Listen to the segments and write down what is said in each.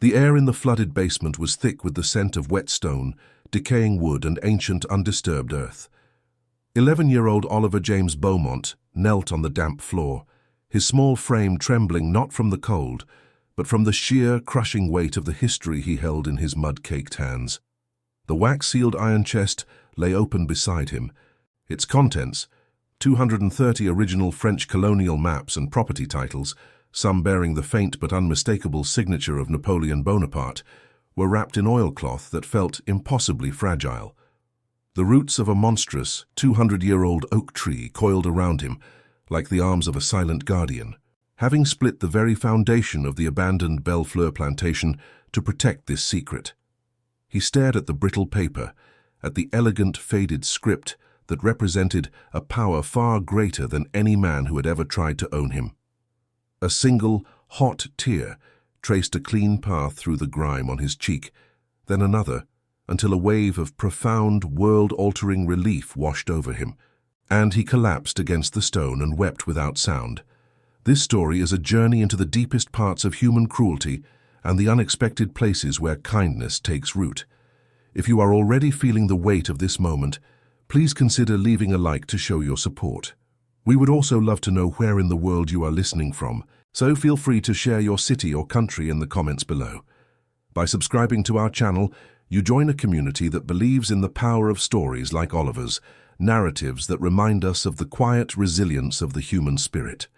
The air in the flooded basement was thick with the scent of wet stone, decaying wood, and ancient undisturbed earth. 11-year-old Oliver James Beaumont knelt on the damp floor, his small frame trembling not from the cold, but from the sheer, crushing weight of the history he held in his mud-caked hands. The wax-sealed iron chest lay open beside him. Its contents, 230 original French colonial maps and property titles, some bearing the faint but unmistakable signature of Napoleon Bonaparte, were wrapped in oilcloth that felt impossibly fragile. The roots of a monstrous 200-year-old oak tree coiled around him, like the arms of a silent guardian, having split the very foundation of the abandoned Bellefleur plantation to protect this secret. He stared at the brittle paper, at the elegant, faded script that represented a power far greater than any man who had ever tried to own him. A single, hot tear traced a clean path through the grime on his cheek, then another, until a wave of profound, world-altering relief washed over him, and he collapsed against the stone and wept without sound. This story is a journey into the deepest parts of human cruelty and the unexpected places where kindness takes root. If you are already feeling the weight of this moment, please consider leaving a like to show your support. We would also love to know where in the world you are listening from, so feel free to share your city or country in the comments below. By subscribing to our channel, you join a community that believes in the power of stories like Oliver's, narratives that remind us of the quiet resilience of the human spirit.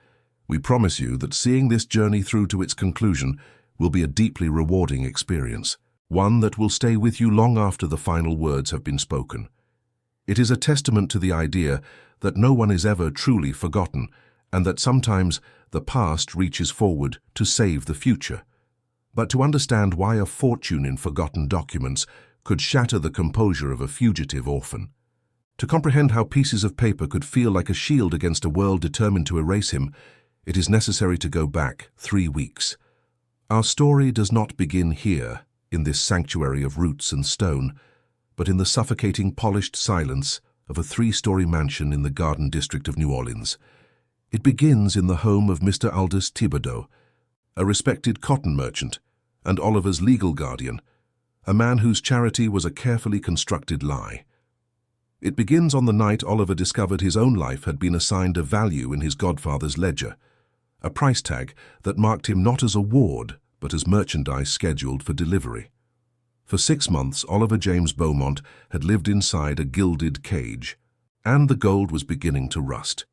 We promise you that seeing this journey through to its conclusion will be a deeply rewarding experience, one that will stay with you long after the final words have been spoken. It is a testament to the idea that no one is ever truly forgotten, and that sometimes the past reaches forward to save the future. But to understand why a fortune in forgotten documents could shatter the composure of a fugitive orphan, to comprehend how pieces of paper could feel like a shield against a world determined to erase him, it is necessary to go back 3 weeks. Our story does not begin here, in this sanctuary of roots and stone, but in the suffocating polished silence of a 3-story mansion in the Garden District of New Orleans. It begins in the home of Mr. Aldous Thibodeau, a respected cotton merchant and Oliver's legal guardian, a man whose charity was a carefully constructed lie. It begins on the night Oliver discovered his own life had been assigned a value in his godfather's ledger, a price tag that marked him not as a ward, but as merchandise scheduled for delivery. For 6 months, Oliver James Beaumont had lived inside a gilded cage, and the gold was beginning to rust.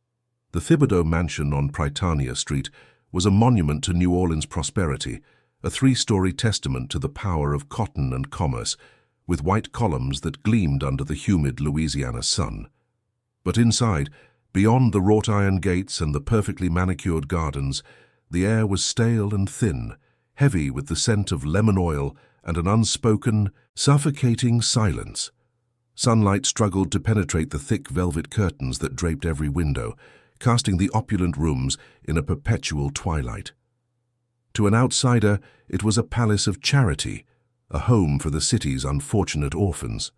The Thibodeau mansion on Prytania Street was a monument to New Orleans' prosperity, a 3-story testament to the power of cotton and commerce, with white columns that gleamed under the humid Louisiana sun. But inside, beyond the wrought-iron gates and the perfectly manicured gardens, the air was stale and thin, heavy with the scent of lemon oil and an unspoken, suffocating silence. Sunlight struggled to penetrate the thick velvet curtains that draped every window, casting the opulent rooms in a perpetual twilight. To an outsider, it was a palace of charity, a home for the city's unfortunate orphans.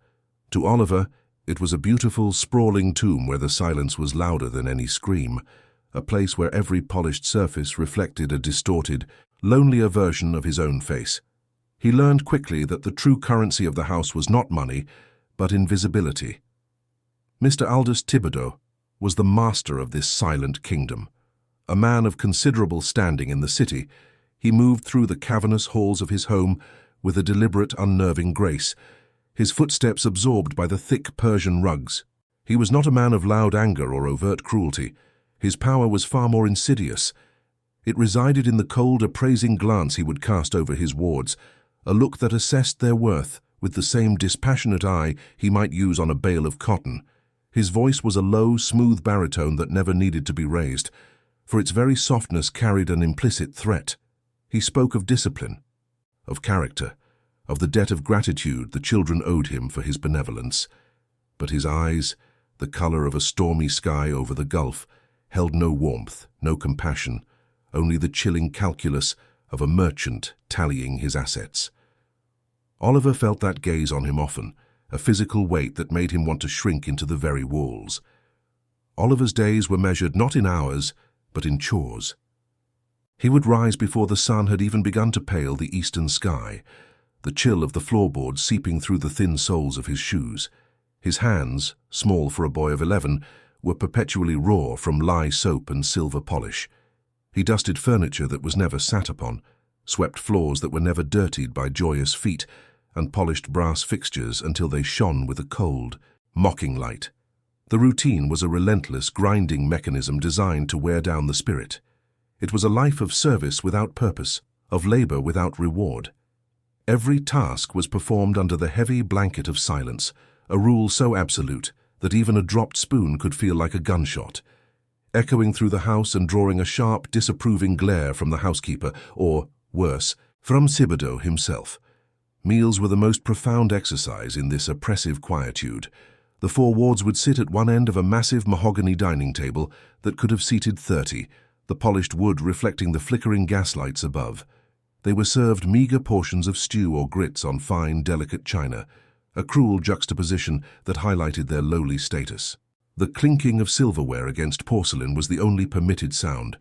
To Oliver, it was a beautiful, sprawling tomb where the silence was louder than any scream, a place where every polished surface reflected a distorted, lonelier version of his own face. He learned quickly that the true currency of the house was not money, but invisibility. Mr. Aldous Thibodeau was the master of this silent kingdom. A man of considerable standing in the city, he moved through the cavernous halls of his home with a deliberate, unnerving grace, his footsteps absorbed by the thick Persian rugs. He was not a man of loud anger or overt cruelty. His power was far more insidious. It resided in the cold, appraising glance he would cast over his wards, a look that assessed their worth with the same dispassionate eye he might use on a bale of cotton. His voice was a low, smooth baritone that never needed to be raised, for its very softness carried an implicit threat. He spoke of discipline, of character, of the debt of gratitude the children owed him for his benevolence. But his eyes, the color of a stormy sky over the Gulf, held no warmth, no compassion, only the chilling calculus of a merchant tallying his assets. Oliver felt that gaze on him often, a physical weight that made him want to shrink into the very walls. Oliver's days were measured not in hours, but in chores. He would rise before the sun had even begun to pale the eastern sky, the chill of the floorboards seeping through the thin soles of his shoes. His hands, small for a boy of 11, were perpetually raw from lye soap and silver polish. He dusted furniture that was never sat upon, swept floors that were never dirtied by joyous feet, and polished brass fixtures until they shone with a cold, mocking light. The routine was a relentless, grinding mechanism designed to wear down the spirit. It was a life of service without purpose, of labor without reward. Every task was performed under the heavy blanket of silence, a rule so absolute that even a dropped spoon could feel like a gunshot, echoing through the house and drawing a sharp, disapproving glare from the housekeeper, or, worse, from Thibodeau himself. Meals were the most profound exercise in this oppressive quietude. The four wards would sit at one end of a massive mahogany dining table that could have seated 30, the polished wood reflecting the flickering gaslights above. They were served meager portions of stew or grits on fine, delicate china, a cruel juxtaposition that highlighted their lowly status. The clinking of silverware against porcelain was the only permitted sound,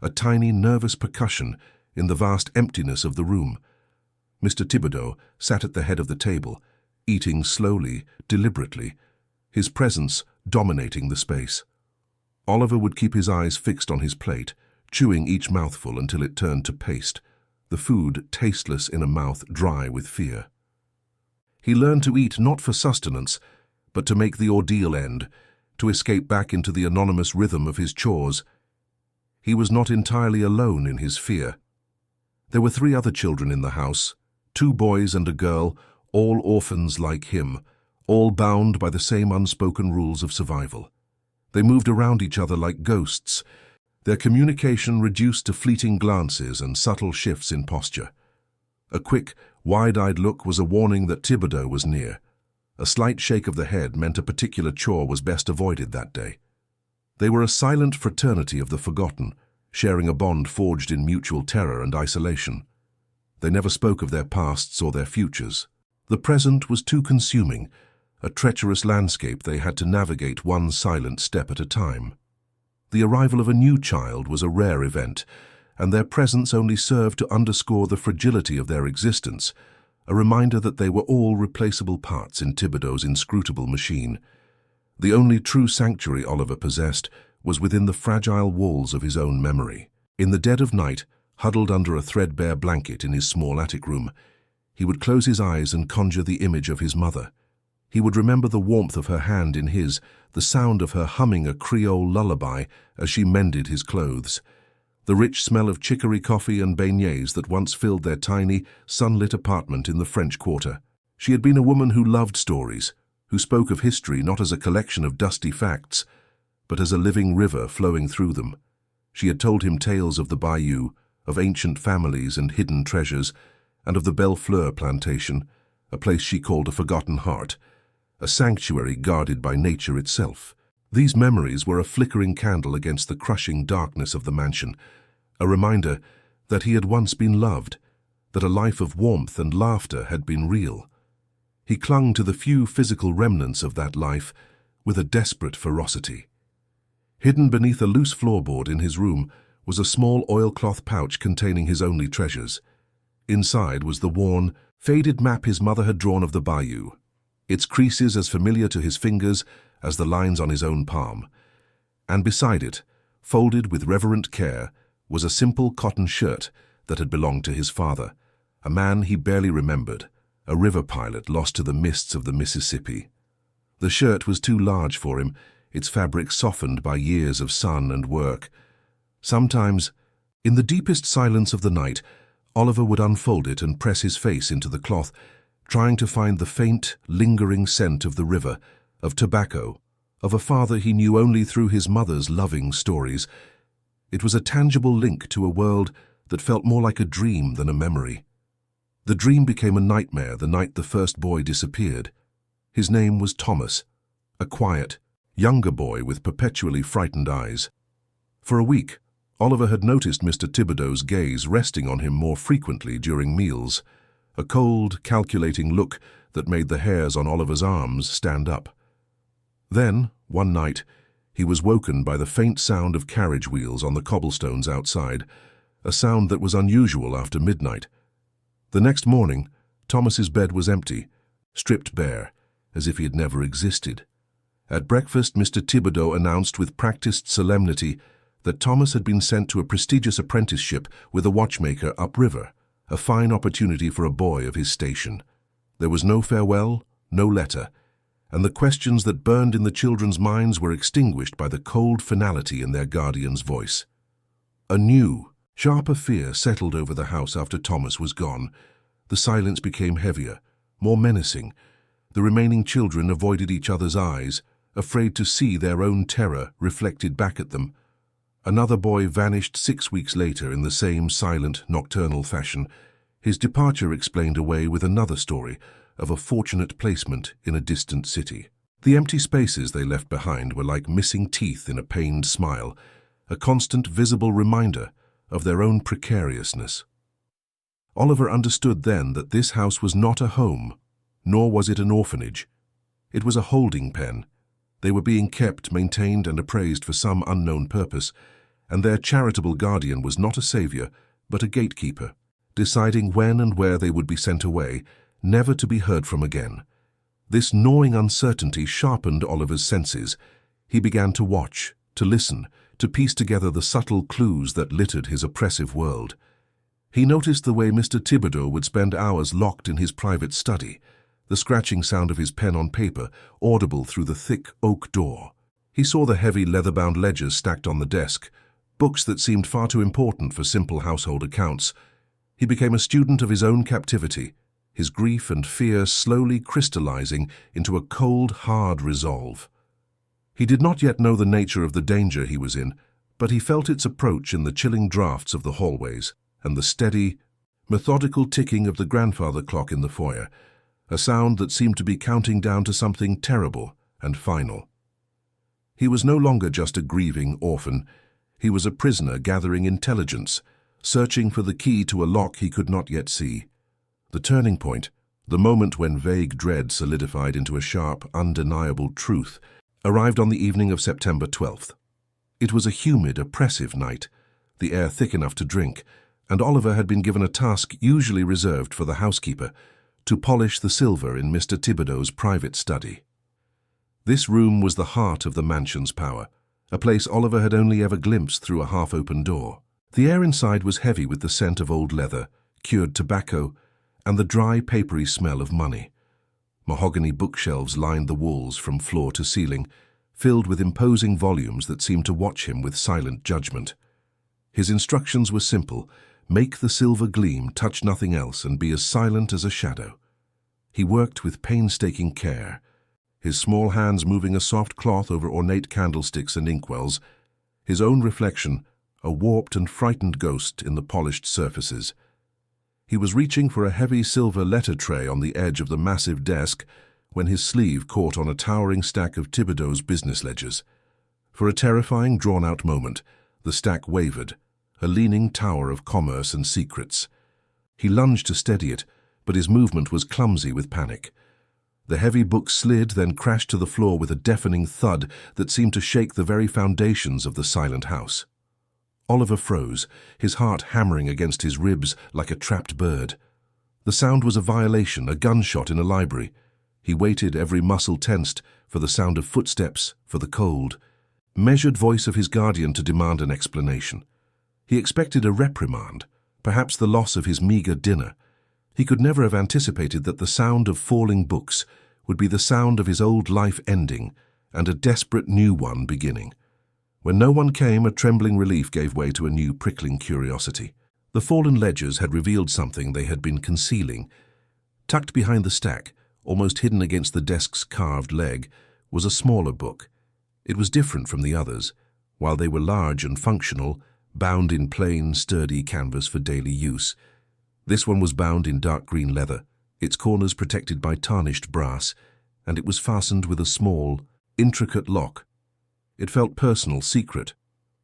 a tiny, nervous percussion in the vast emptiness of the room. Mr. Thibodeau sat at the head of the table, eating slowly, deliberately, his presence dominating the space. Oliver would keep his eyes fixed on his plate, chewing each mouthful until it turned to paste, the food tasteless in a mouth dry with fear. He learned to eat not for sustenance, but to make the ordeal end, to escape back into the anonymous rhythm of his chores. He was not entirely alone in his fear. There were 3 other children in the house, 2 boys and a girl, all orphans like him, all bound by the same unspoken rules of survival. They moved around each other like ghosts, their communication reduced to fleeting glances and subtle shifts in posture. A quick, wide-eyed look was a warning that Thibodeau was near. A slight shake of the head meant a particular chore was best avoided that day. They were a silent fraternity of the forgotten, sharing a bond forged in mutual terror and isolation. They never spoke of their pasts or their futures. The present was too consuming, a treacherous landscape they had to navigate one silent step at a time. The arrival of a new child was a rare event, and their presence only served to underscore the fragility of their existence, a reminder that they were all replaceable parts in Thibodeau's inscrutable machine. The only true sanctuary Oliver possessed was within the fragile walls of his own memory. In the dead of night, huddled under a threadbare blanket in his small attic room, he would close his eyes and conjure the image of his mother. He would remember the warmth of her hand in his, the sound of her humming a Creole lullaby as she mended his clothes, the rich smell of chicory coffee and beignets that once filled their tiny, sunlit apartment in the French Quarter. She had been a woman who loved stories, who spoke of history not as a collection of dusty facts, but as a living river flowing through them. She had told him tales of the bayou, of ancient families and hidden treasures, and of the Bellefleur plantation, a place she called a forgotten heart, a sanctuary guarded by nature itself. These memories were a flickering candle against the crushing darkness of the mansion, a reminder that he had once been loved, that a life of warmth and laughter had been real. He clung to the few physical remnants of that life with a desperate ferocity. Hidden beneath a loose floorboard in his room was a small oilcloth pouch containing his only treasures. Inside was the worn, faded map his mother had drawn of the bayou, its creases as familiar to his fingers as the lines on his own palm. And beside it, folded with reverent care, was a simple cotton shirt that had belonged to his father, a man he barely remembered, a river pilot lost to the mists of the Mississippi. The shirt was too large for him, its fabric softened by years of sun and work. Sometimes, in the deepest silence of the night, Oliver would unfold it and press his face into the cloth, trying to find the faint, lingering scent of the river, of tobacco, of a father he knew only through his mother's loving stories. It was a tangible link to a world that felt more like a dream than a memory. The dream became a nightmare the night the first boy disappeared. His name was Thomas, a quiet, younger boy with perpetually frightened eyes. For a week, Oliver had noticed Mr. Thibodeau's gaze resting on him more frequently during meals, a cold, calculating look that made the hairs on Oliver's arms stand up. Then, one night, he was woken by the faint sound of carriage wheels on the cobblestones outside, a sound that was unusual after midnight. The next morning, Thomas's bed was empty, stripped bare, as if he had never existed. At breakfast, Mr. Thibodeau announced with practiced solemnity that Thomas had been sent to a prestigious apprenticeship with a watchmaker upriver, a fine opportunity for a boy of his station. There was no farewell, no letter, and the questions that burned in the children's minds were extinguished by the cold finality in their guardian's voice. A new, sharper fear settled over the house after Thomas was gone. The silence became heavier, more menacing. The remaining children avoided each other's eyes, afraid to see their own terror reflected back at them. Another boy vanished 6 weeks later in the same silent, nocturnal fashion. His departure explained away with another story of a fortunate placement in a distant city. The empty spaces they left behind were like missing teeth in a pained smile, a constant visible reminder of their own precariousness. Oliver understood then that this house was not a home, nor was it an orphanage. It was a holding pen. They were being kept, maintained, and appraised for some unknown purpose, and their charitable guardian was not a savior, but a gatekeeper, deciding when and where they would be sent away, never to be heard from again. This gnawing uncertainty sharpened Oliver's senses. He began to watch, to listen, to piece together the subtle clues that littered his oppressive world. He noticed the way Mr. Thibodeau would spend hours locked in his private study, the scratching sound of his pen on paper audible through the thick oak door. He saw the heavy leather-bound ledgers stacked on the desk, books that seemed far too important for simple household accounts. He became a student of his own captivity, his grief and fear slowly crystallizing into a cold, hard resolve. He did not yet know the nature of the danger he was in, but he felt its approach in the chilling drafts of the hallways and the steady, methodical ticking of the grandfather clock in the foyer, a sound that seemed to be counting down to something terrible and final. He was no longer just a grieving orphan. He was a prisoner gathering intelligence, searching for the key to a lock he could not yet see. The turning point, the moment when vague dread solidified into a sharp, undeniable truth, arrived on the evening of September 12th. It was a humid, oppressive night, the air thick enough to drink, and Oliver had been given a task usually reserved for the housekeeper, to polish the silver in Mr. Thibodeau's private study. This room was the heart of the mansion's power, a place Oliver had only ever glimpsed through a half-open door. The air inside was heavy with the scent of old leather, cured tobacco, and the dry, papery smell of money. Mahogany bookshelves lined the walls from floor to ceiling, filled with imposing volumes that seemed to watch him with silent judgment. His instructions were simple: make the silver gleam, touch nothing else, and be as silent as a shadow. He worked with painstaking care, his small hands moving a soft cloth over ornate candlesticks and inkwells, his own reflection, a warped and frightened ghost in the polished surfaces. He was reaching for a heavy silver letter tray on the edge of the massive desk when his sleeve caught on a towering stack of Thibodeau's business ledgers. For a terrifying, drawn-out moment, the stack wavered, a leaning tower of commerce and secrets. He lunged to steady it, but his movement was clumsy with panic. The heavy book slid, then crashed to the floor with a deafening thud that seemed to shake the very foundations of the silent house. Oliver froze, his heart hammering against his ribs like a trapped bird. The sound was a violation, a gunshot in a library. He waited, every muscle tensed, for the sound of footsteps, for the cold, measured voice of his guardian to demand an explanation. He expected a reprimand, perhaps the loss of his meager dinner. He could never have anticipated that the sound of falling books would be the sound of his old life ending and a desperate new one beginning. When no one came, a trembling relief gave way to a new prickling curiosity. The fallen ledgers had revealed something they had been concealing. Tucked behind the stack, almost hidden against the desk's carved leg, was a smaller book. It was different from the others. While they were large and functional, bound in plain, sturdy canvas for daily use, this one was bound in dark green leather, its corners protected by tarnished brass, and it was fastened with a small, intricate lock. It felt personal, secret.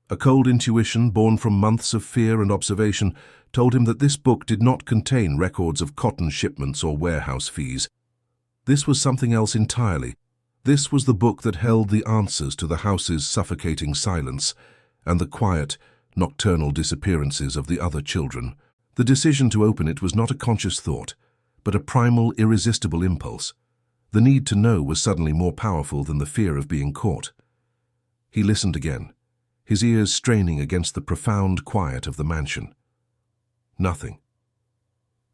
A cold intuition, born from months of fear and observation, told him that this book did not contain records of cotton shipments or warehouse fees. This was something else entirely. This was the book that held the answers to the house's suffocating silence and the quiet, nocturnal disappearances of the other children. The decision to open it was not a conscious thought, but a primal, irresistible impulse. The need to know was suddenly more powerful than the fear of being caught. He listened again, his ears straining against the profound quiet of the mansion. Nothing.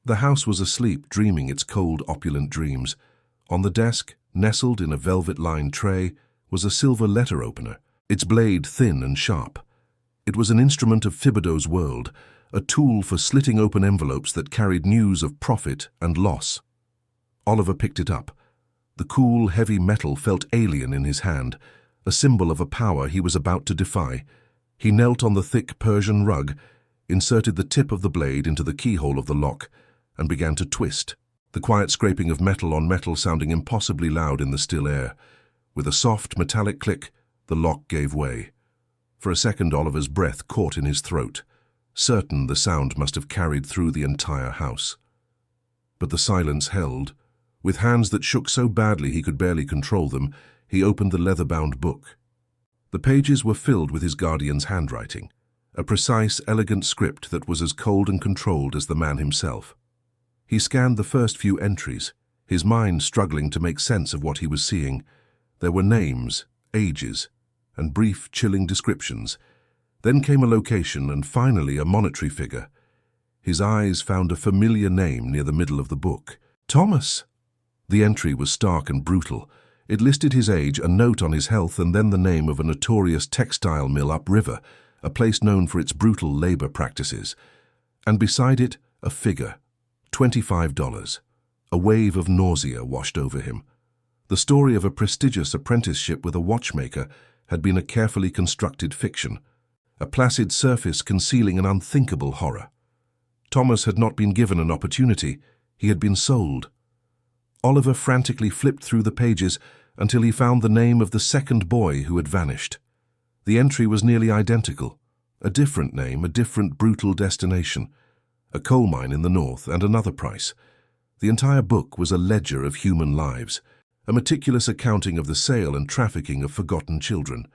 The house was asleep, dreaming its cold, opulent dreams. On the desk, nestled in a velvet-lined tray, was a silver letter opener, its blade thin and sharp. It was an instrument of Thibodeau's world, a tool for slitting open envelopes that carried news of profit and loss. Oliver picked it up. The cool, heavy metal felt alien in his hand, a symbol of a power he was about to defy. He knelt on the thick Persian rug, inserted the tip of the blade into the keyhole of the lock, and began to twist, the quiet scraping of metal on metal sounding impossibly loud in the still air. With a soft, metallic click, the lock gave way. For a second, Oliver's breath caught in his throat, certain the sound must have carried through the entire house. But the silence held. With hands that shook so badly he could barely control them, he opened the leather-bound book. The pages were filled with his guardian's handwriting, a precise, elegant script that was as cold and controlled as the man himself. He scanned the first few entries, his mind struggling to make sense of what he was seeing. There were names, ages, and brief, chilling descriptions. Then came a location and finally a monetary figure. His eyes found a familiar name near the middle of the book. Thomas! The entry was stark and brutal. It listed his age, a note on his health, and then the name of a notorious textile mill upriver, a place known for its brutal labor practices. And beside it, a figure, $25. A wave of nausea washed over him. The story of a prestigious apprenticeship with a watchmaker had been a carefully constructed fiction, a placid surface concealing an unthinkable horror. Thomas had not been given an opportunity. He had been sold. Oliver frantically flipped through the pages until he found the name of the second boy who had vanished. The entry was nearly identical. A different name, a different brutal destination. A coal mine in the north and another price. The entire book was a ledger of human lives, a meticulous accounting of the sale and trafficking of forgotten children.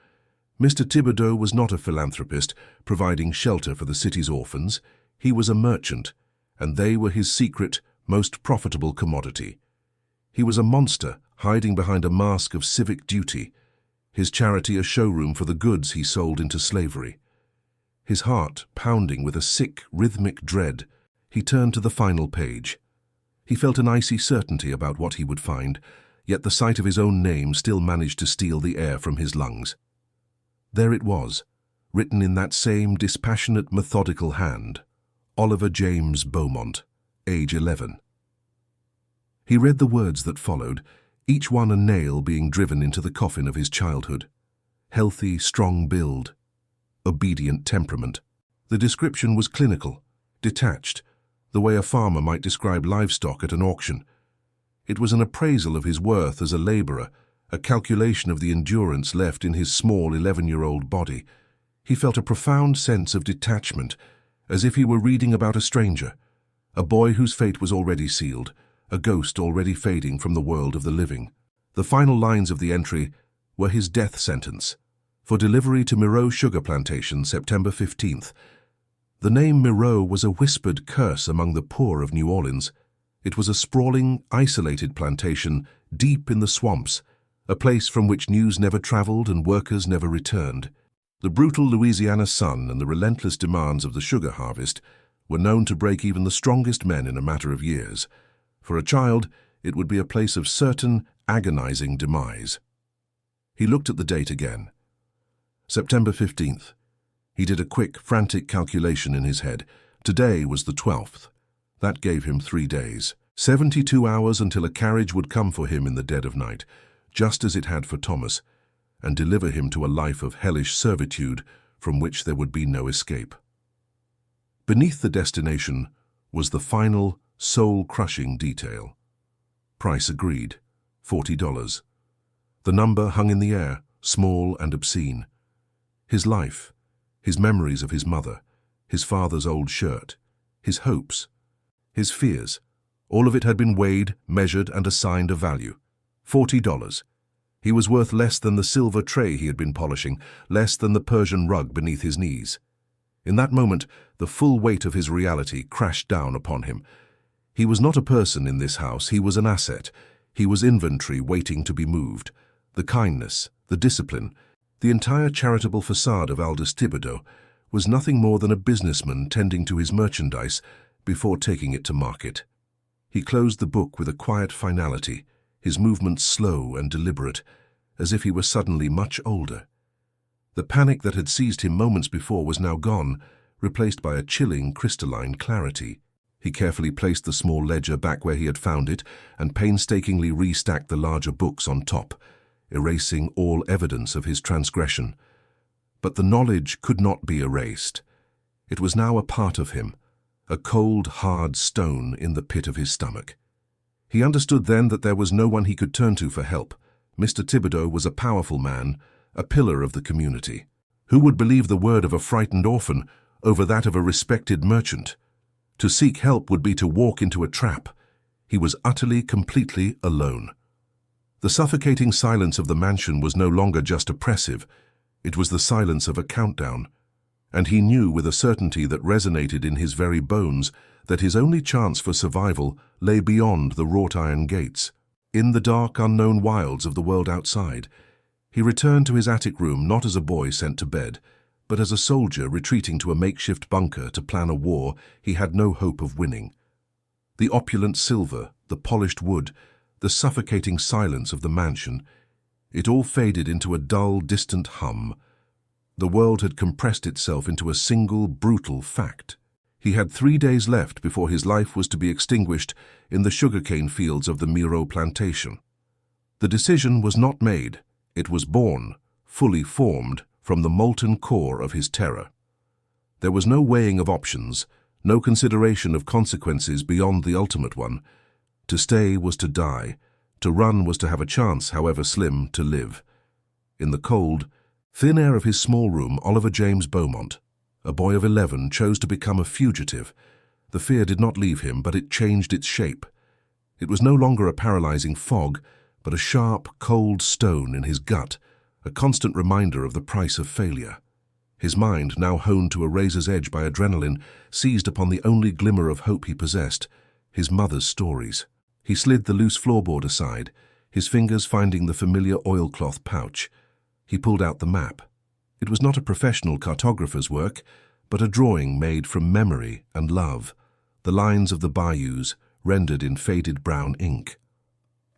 Mr. Thibodeau was not a philanthropist providing shelter for the city's orphans. He was a merchant, and they were his secret, most profitable commodity. He was a monster hiding behind a mask of civic duty, his charity a showroom for the goods he sold into slavery. His heart pounding with a sick, rhythmic dread, he turned to the final page. He felt an icy certainty about what he would find, yet the sight of his own name still managed to steal the air from his lungs. There it was, written in that same dispassionate, methodical hand. Oliver James Beaumont, age 11. He read the words that followed, each one a nail being driven into the coffin of his childhood. Healthy, strong build. Obedient temperament. The description was clinical, detached, the way a farmer might describe livestock at an auction. It was an appraisal of his worth as a laborer, a calculation of the endurance left in his small 11-year-old body. He felt a profound sense of detachment, as if he were reading about a stranger, a boy whose fate was already sealed, a ghost already fading from the world of the living. The final lines of the entry were his death sentence, for delivery to Miro Sugar Plantation, September 15th. The name Miro was a whispered curse among the poor of New Orleans. It was a sprawling, isolated plantation deep in the swamps, a place from which news never traveled and workers never returned. The brutal Louisiana sun and the relentless demands of the sugar harvest were known to break even the strongest men in a matter of years. For a child, it would be a place of certain, agonizing demise. He looked at the date again. September 15th. He did a quick, frantic calculation in his head. Today was the 12th. That gave him 3 days. 72 hours until a carriage would come for him in the dead of night, just as it had for Thomas, and deliver him to a life of hellish servitude from which there would be no escape. Beneath the destination was the final, soul-crushing detail. Price agreed, $40. The number hung in the air, small and obscene. His life, his memories of his mother, his father's old shirt, his hopes, his fears, all of it had been weighed, measured, and assigned a value. $40. He was worth less than the silver tray he had been polishing, less than the Persian rug beneath his knees. In that moment, the full weight of his reality crashed down upon him. He was not a person in this house, he was an asset. He was inventory waiting to be moved. The kindness, the discipline, the entire charitable facade of Aldous Thibodeau was nothing more than a businessman tending to his merchandise before taking it to market. He closed the book with a quiet finality, his movements slow and deliberate, as if he were suddenly much older. The panic that had seized him moments before was now gone, replaced by a chilling, crystalline clarity. He carefully placed the small ledger back where he had found it and painstakingly restacked the larger books on top, erasing all evidence of his transgression. But the knowledge could not be erased. It was now a part of him, a cold, hard stone in the pit of his stomach. He understood then that there was no one he could turn to for help. Mr. Thibodeau was a powerful man, a pillar of the community. Who would believe the word of a frightened orphan over that of a respected merchant? To seek help would be to walk into a trap. He was utterly, completely alone. The suffocating silence of the mansion was no longer just oppressive. It was the silence of a countdown. And he knew with a certainty that resonated in his very bones that his only chance for survival lay beyond the wrought iron gates, in the dark, unknown wilds of the world outside. He returned to his attic room not as a boy sent to bed, but as a soldier retreating to a makeshift bunker to plan a war he had no hope of winning. The opulent silver, the polished wood, the suffocating silence of the mansion, it all faded into a dull, distant hum. The world had compressed itself into a single, brutal fact. He had 3 days left before his life was to be extinguished in the sugarcane fields of the Miro plantation. The decision was not made. It was born, fully formed, from the molten core of his terror. There was no weighing of options, no consideration of consequences beyond the ultimate one. To stay was to die. To run was to have a chance, however slim, to live. In the cold, thin air of his small room, Oliver James Beaumont, a boy of 11, chose to become a fugitive. The fear did not leave him, but it changed its shape. It was no longer a paralyzing fog, but a sharp, cold stone in his gut, a constant reminder of the price of failure. His mind, now honed to a razor's edge by adrenaline, seized upon the only glimmer of hope he possessed, his mother's stories. He slid the loose floorboard aside, his fingers finding the familiar oilcloth pouch. He pulled out the map. It was not a professional cartographer's work, but a drawing made from memory and love, the lines of the bayous rendered in faded brown ink.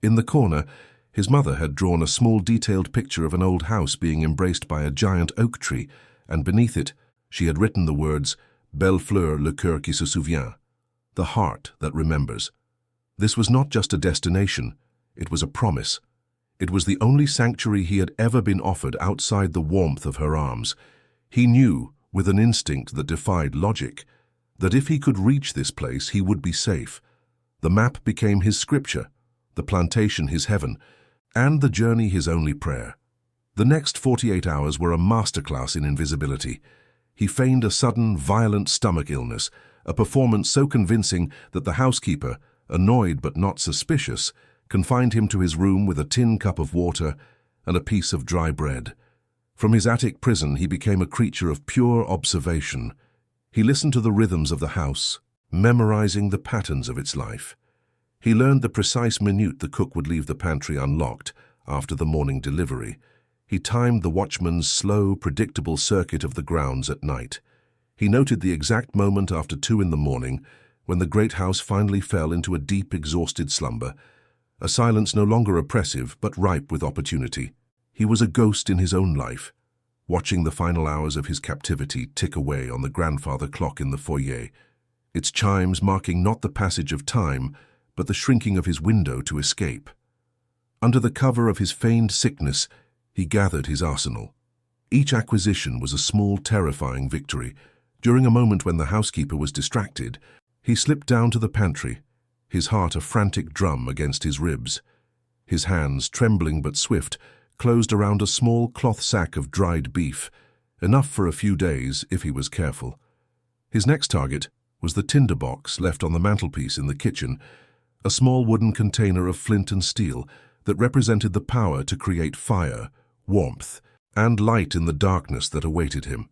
In the corner, his mother had drawn a small detailed picture of an old house being embraced by a giant oak tree, and beneath it she had written the words, "Belle fleur, le cœur qui se souvient," the heart that remembers. This was not just a destination, it was a promise. It was the only sanctuary he had ever been offered outside the warmth of her arms. He knew, with an instinct that defied logic, that if he could reach this place, he would be safe. The map became his scripture, the plantation his heaven, and the journey his only prayer. The next 48 hours were a masterclass in invisibility. He feigned a sudden, violent stomach illness, a performance so convincing that the housekeeper, annoyed but not suspicious, confined him to his room with a tin cup of water and a piece of dry bread. From his attic prison he became a creature of pure observation. He listened to the rhythms of the house, memorizing the patterns of its life. He learned the precise minute the cook would leave the pantry unlocked after the morning delivery. He timed the watchman's slow, predictable circuit of the grounds at night. He noted the exact moment after 2 in the morning when the great house finally fell into a deep, exhausted slumber, a silence no longer oppressive but ripe with opportunity. He was a ghost in his own life, watching the final hours of his captivity tick away on the grandfather clock in the foyer, its chimes marking not the passage of time, but the shrinking of his window to escape. Under the cover of his feigned sickness, he gathered his arsenal. Each acquisition was a small, terrifying victory. During a moment when the housekeeper was distracted, he slipped down to the pantry, his heart a frantic drum against his ribs. His hands, trembling but swift, closed around a small cloth sack of dried beef, enough for a few days if he was careful. His next target was the tinder box left on the mantelpiece in the kitchen, a small wooden container of flint and steel that represented the power to create fire, warmth, and light in the darkness that awaited him.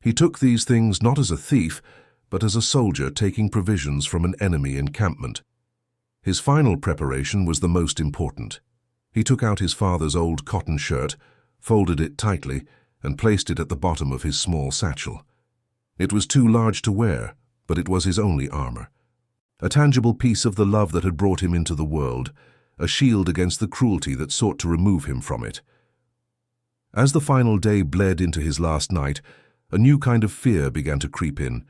He took these things not as a thief, but as a soldier taking provisions from an enemy encampment. His final preparation was the most important. He took out his father's old cotton shirt, folded it tightly, and placed it at the bottom of his small satchel. It was too large to wear, but it was his only armor. A tangible piece of the love that had brought him into the world, a shield against the cruelty that sought to remove him from it. As the final day bled into his last night, a new kind of fear began to creep in.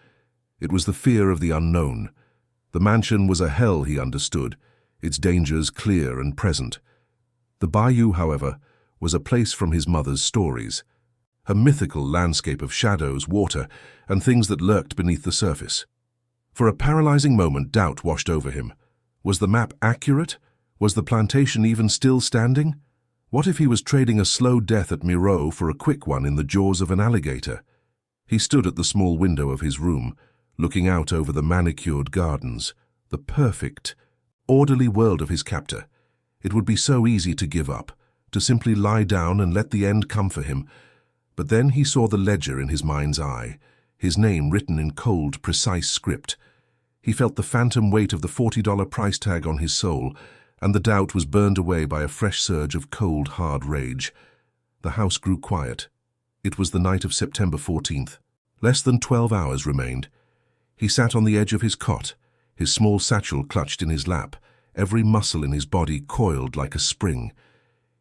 It was the fear of the unknown. The mansion was a hell, he understood, its dangers clear and present. The bayou, however, was a place from his mother's stories, a mythical landscape of shadows, water, and things that lurked beneath the surface. For a paralyzing moment, doubt washed over him. Was the map accurate? Was the plantation even still standing? What if he was trading a slow death at Miro for a quick one in the jaws of an alligator? He stood at the small window of his room, looking out over the manicured gardens, the perfect, orderly world of his captor. It would be so easy to give up, to simply lie down and let the end come for him. But then he saw the ledger in his mind's eye, his name written in cold, precise script. He felt the phantom weight of the $40 price tag on his soul, and the doubt was burned away by a fresh surge of cold, hard rage. The house grew quiet. It was the night of September 14th. Less than 12 hours remained. He sat on the edge of his cot, his small satchel clutched in his lap, every muscle in his body coiled like a spring.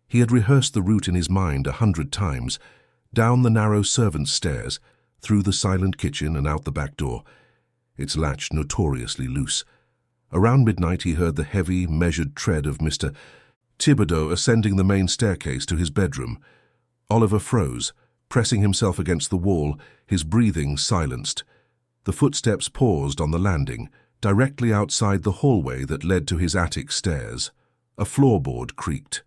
He had rehearsed the route in his mind 100 times, down the narrow servants' stairs, through the silent kitchen and out the back door, its latch notoriously loose. Around midnight he heard the heavy, measured tread of Mr. Thibodeau ascending the main staircase to his bedroom. Oliver froze, pressing himself against the wall, his breathing silenced. The footsteps paused on the landing, directly outside the hallway that led to his attic stairs. A floorboard creaked.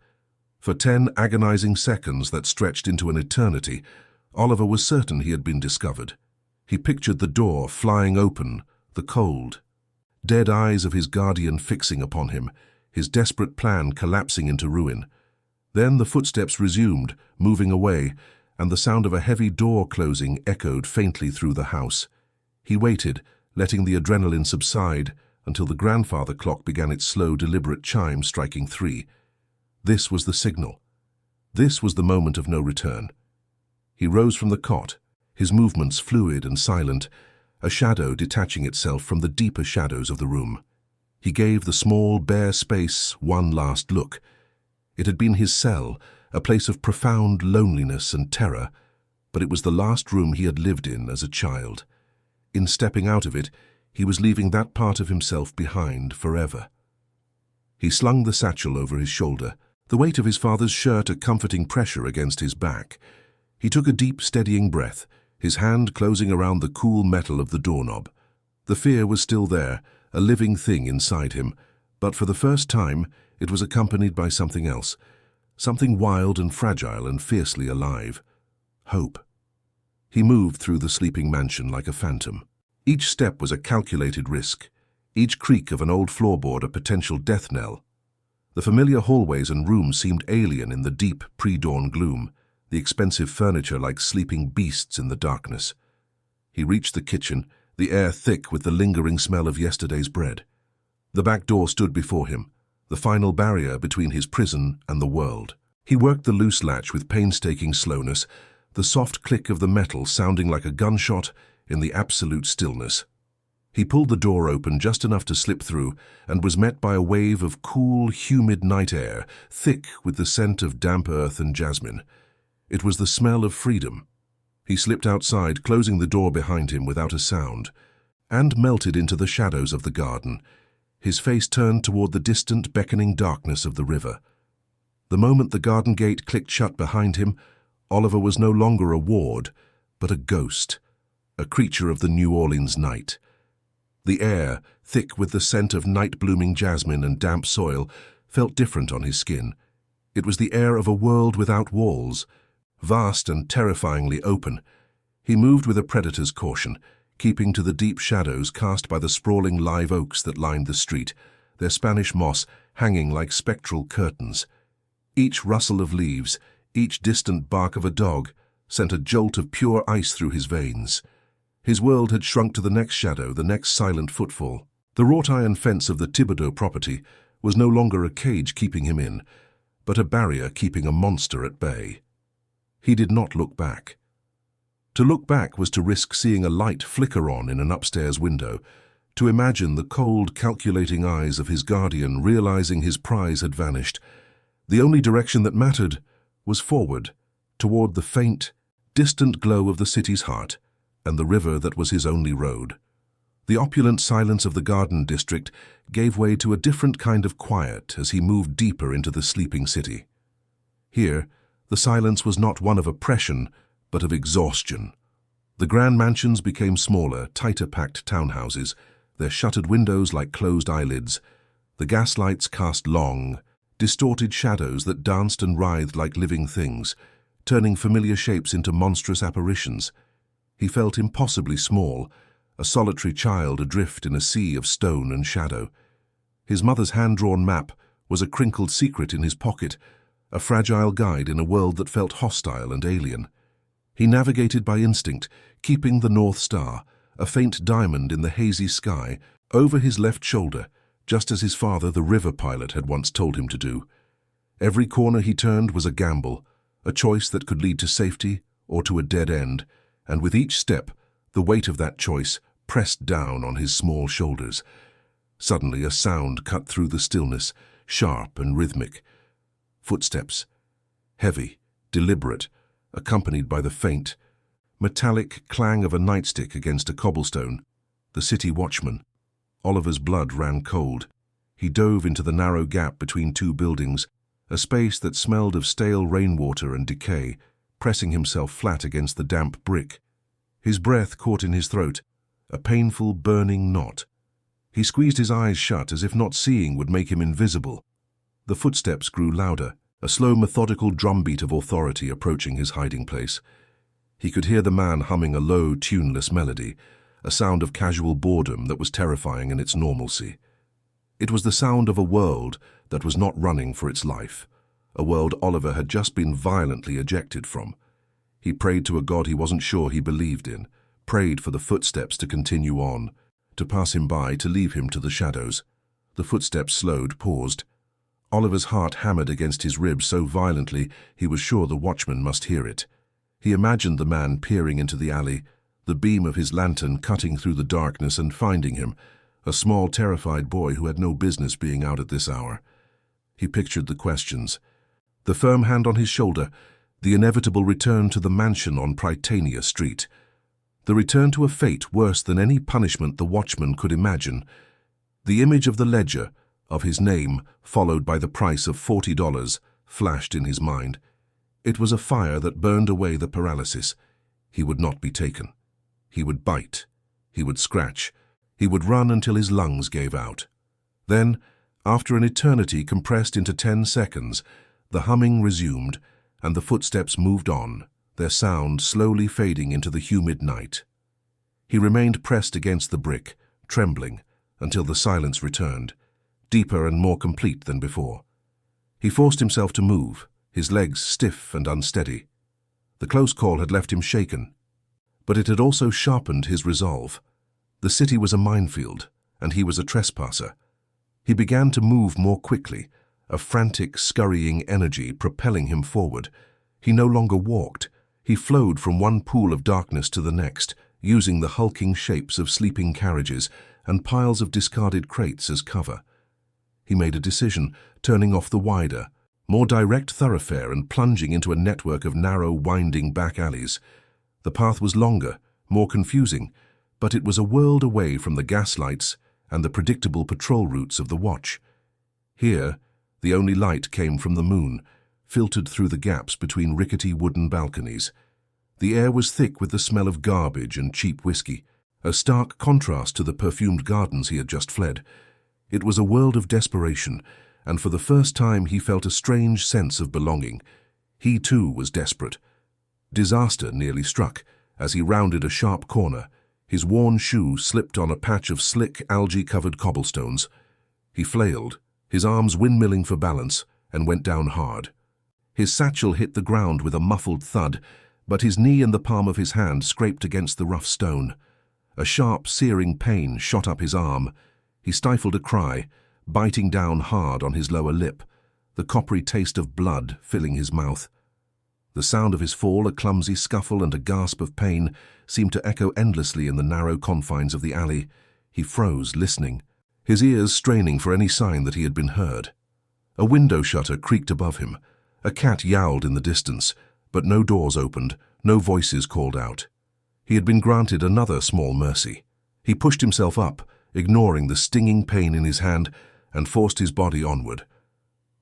For 10 agonizing seconds that stretched into an eternity, Oliver was certain he had been discovered. He pictured the door flying open, the cold, dead eyes of his guardian fixing upon him, his desperate plan collapsing into ruin. Then the footsteps resumed, moving away, and the sound of a heavy door closing echoed faintly through the house. He waited, letting the adrenaline subside, until the grandfather clock began its slow, deliberate chime striking 3. This was the signal. This was the moment of no return. He rose from the cot, his movements fluid and silent, a shadow detaching itself from the deeper shadows of the room. He gave the small, bare space one last look. It had been his cell, a place of profound loneliness and terror, but it was the last room he had lived in as a child. In stepping out of it, he was leaving that part of himself behind forever. He slung the satchel over his shoulder, the weight of his father's shirt a comforting pressure against his back. He took a deep, steadying breath, his hand closing around the cool metal of the doorknob. The fear was still there, a living thing inside him, but for the first time it was accompanied by something else, something wild and fragile and fiercely alive. Hope. He moved through the sleeping mansion like a phantom. Each step was a calculated risk, each creak of an old floorboard a potential death knell. The familiar hallways and rooms seemed alien in the deep, pre-dawn gloom, the expensive furniture like sleeping beasts in the darkness. He reached the kitchen, the air thick with the lingering smell of yesterday's bread. The back door stood before him, the final barrier between his prison and the world. He worked the loose latch with painstaking slowness, the soft click of the metal sounding like a gunshot in the absolute stillness. He pulled the door open just enough to slip through and was met by a wave of cool, humid night air, thick with the scent of damp earth and jasmine. It was the smell of freedom. He slipped outside, closing the door behind him without a sound, and melted into the shadows of the garden, his face turned toward the distant, beckoning darkness of the river. The moment the garden gate clicked shut behind him, Oliver was no longer a ward, but a ghost, a creature of the New Orleans night. The air, thick with the scent of night-blooming jasmine and damp soil, felt different on his skin. It was the air of a world without walls, vast and terrifyingly open. He moved with a predator's caution, keeping to the deep shadows cast by the sprawling live oaks that lined the street, their Spanish moss hanging like spectral curtains. Each rustle of leaves, each distant bark of a dog, sent a jolt of pure ice through his veins. His world had shrunk to the next shadow, the next silent footfall. The wrought-iron fence of the Thibodeau property was no longer a cage keeping him in, but a barrier keeping a monster at bay. He did not look back. To look back was to risk seeing a light flicker on in an upstairs window, to imagine the cold, calculating eyes of his guardian realizing his prize had vanished. The only direction that mattered was forward, toward the faint, distant glow of the city's heart and the river that was his only road. The opulent silence of the garden district gave way to a different kind of quiet as he moved deeper into the sleeping city. Here, the silence was not one of oppression, but of exhaustion. The grand mansions became smaller, tighter-packed townhouses, their shuttered windows like closed eyelids. The gaslights cast long, distorted shadows that danced and writhed like living things, turning familiar shapes into monstrous apparitions. He felt impossibly small, a solitary child adrift in a sea of stone and shadow. His mother's hand-drawn map was a crinkled secret in his pocket, a fragile guide in a world that felt hostile and alien. He navigated by instinct, keeping the North Star, a faint diamond in the hazy sky, over his left shoulder, just as his father, the river pilot, had once told him to do. Every corner he turned was a gamble, a choice that could lead to safety or to a dead end, and with each step, the weight of that choice pressed down on his small shoulders. Suddenly a sound cut through the stillness, sharp and rhythmic. Footsteps, heavy, deliberate, accompanied by the faint, metallic clang of a nightstick against a cobblestone. The city watchman. Oliver's blood ran cold. He dove into the narrow gap between two buildings, a space that smelled of stale rainwater and decay, pressing himself flat against the damp brick. His breath caught in his throat, a painful, burning knot. He squeezed his eyes shut as if not seeing would make him invisible. The footsteps grew louder, a slow, methodical drumbeat of authority approaching his hiding place. He could hear the man humming a low, tuneless melody, a sound of casual boredom that was terrifying in its normalcy. It was the sound of a world that was not running for its life, a world Oliver had just been violently ejected from. He prayed to a God he wasn't sure he believed in, prayed for the footsteps to continue on, to pass him by, to leave him to the shadows. The footsteps slowed, paused. Oliver's heart hammered against his ribs so violently he was sure the watchman must hear it. He imagined the man peering into the alley, the beam of his lantern cutting through the darkness and finding him, a small, terrified boy who had no business being out at this hour. He pictured the questions. The firm hand on his shoulder, the inevitable return to the mansion on Prytania Street. The return to a fate worse than any punishment the watchman could imagine. The image of the ledger, of his name, followed by the price of $40, flashed in his mind. It was a fire that burned away the paralysis. He would not be taken. He would bite. He would scratch. He would run until his lungs gave out. Then, after an eternity compressed into 10 seconds, the humming resumed, and the footsteps moved on, their sound slowly fading into the humid night. He remained pressed against the brick, trembling, until the silence returned, deeper and more complete than before. He forced himself to move, his legs stiff and unsteady. The close call had left him shaken, but it had also sharpened his resolve. The city was a minefield, and he was a trespasser. He began to move more quickly, a frantic, scurrying energy propelling him forward. He no longer walked. He flowed from one pool of darkness to the next, using the hulking shapes of sleeping carriages and piles of discarded crates as cover. He made a decision, turning off the wider, more direct thoroughfare and plunging into a network of narrow, winding back alleys. The path was longer, more confusing, but it was a world away from the gaslights and the predictable patrol routes of the watch. Here, the only light came from the moon, filtered through the gaps between rickety wooden balconies. The air was thick with the smell of garbage and cheap whiskey, a stark contrast to the perfumed gardens he had just fled. It was a world of desperation, and for the first time he felt a strange sense of belonging. He too was desperate. Disaster nearly struck as he rounded a sharp corner. His worn shoe slipped on a patch of slick, algae-covered cobblestones. He flailed, his arms windmilling for balance, and went down hard. His satchel hit the ground with a muffled thud, but his knee and the palm of his hand scraped against the rough stone. A sharp, searing pain shot up his arm. He stifled a cry, biting down hard on his lower lip, the coppery taste of blood filling his mouth. The sound of his fall, a clumsy scuffle and a gasp of pain, seemed to echo endlessly in the narrow confines of the alley. He froze, listening, his ears straining for any sign that he had been heard. A window shutter creaked above him. A cat yowled in the distance, but no doors opened, no voices called out. He had been granted another small mercy. He pushed himself up, ignoring the stinging pain in his hand, and forced his body onward.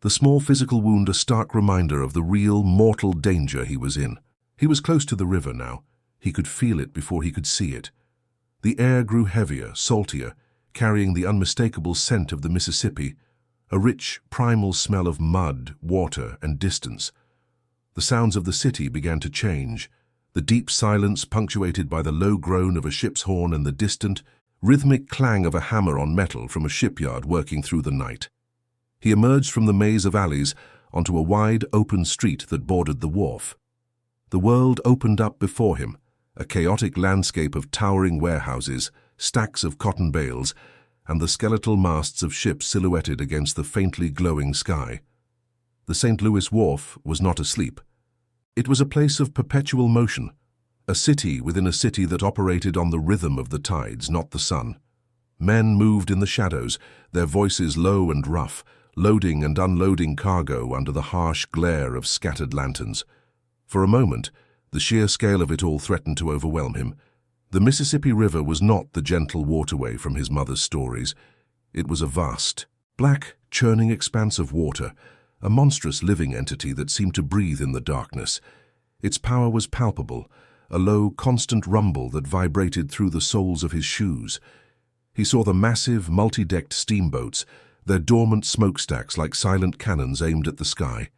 The small physical wound a stark reminder of the real, mortal danger he was in. He was close to the river now. He could feel it before he could see it. The air grew heavier, saltier, carrying the unmistakable scent of the Mississippi, a rich, primal smell of mud, water, and distance. The sounds of the city began to change, the deep silence punctuated by the low groan of a ship's horn and the distant, rhythmic clang of a hammer on metal from a shipyard working through the night. He emerged from the maze of alleys onto a wide, open street that bordered the wharf. The world opened up before him, a chaotic landscape of towering warehouses, stacks of cotton bales, and the skeletal masts of ships silhouetted against the faintly glowing sky. The St. Louis wharf was not asleep. It was a place of perpetual motion, a city within a city that operated on the rhythm of the tides, not the sun. Men moved in the shadows, their voices low and rough, loading and unloading cargo under the harsh glare of scattered lanterns. For a moment, the sheer scale of it all threatened to overwhelm him. The Mississippi River was not the gentle waterway from his mother's stories. It was a vast, black, churning expanse of water, a monstrous living entity that seemed to breathe in the darkness. Its power was palpable, a low, constant rumble that vibrated through the soles of his shoes. He saw the massive, multi-decked steamboats, their dormant smokestacks like silent cannons aimed at the sky,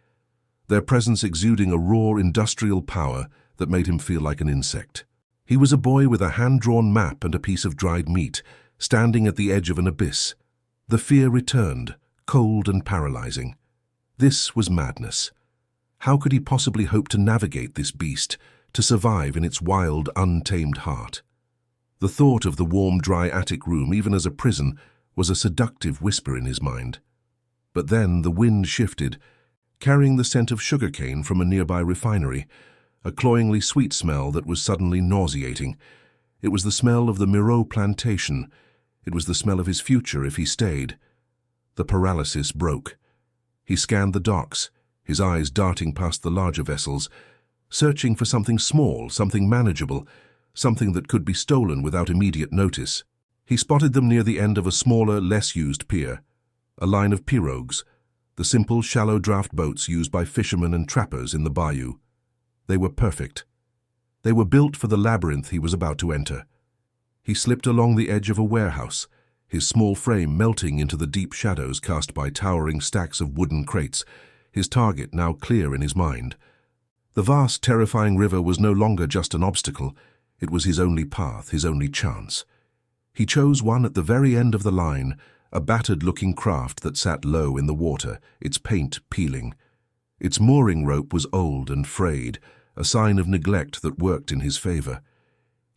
their presence exuding a raw industrial power that made him feel like an insect. He was a boy with a hand-drawn map and a piece of dried meat, standing at the edge of an abyss. The fear returned, cold and paralyzing. This was madness. How could he possibly hope to navigate this beast, to survive in its wild, untamed heart? The thought of the warm, dry attic room, even as a prison, was a seductive whisper in his mind. But then the wind shifted, carrying the scent of sugarcane from a nearby refinery, a cloyingly sweet smell that was suddenly nauseating. It was the smell of the plantation. It was the smell of his future if he stayed. The paralysis broke. He scanned the docks, his eyes darting past the larger vessels, searching for something small, something manageable, something that could be stolen without immediate notice. He spotted them near the end of a smaller, less-used pier, a line of pirogues, the simple, shallow draft boats used by fishermen and trappers in the bayou. They were perfect. They were built for the labyrinth he was about to enter. He slipped along the edge of a warehouse, his small frame melting into the deep shadows cast by towering stacks of wooden crates, his target now clear in his mind. The vast, terrifying river was no longer just an obstacle. It was his only path, his only chance. He chose one at the very end of the line, a battered-looking craft that sat low in the water, its paint peeling. Its mooring rope was old and frayed, a sign of neglect that worked in his favor.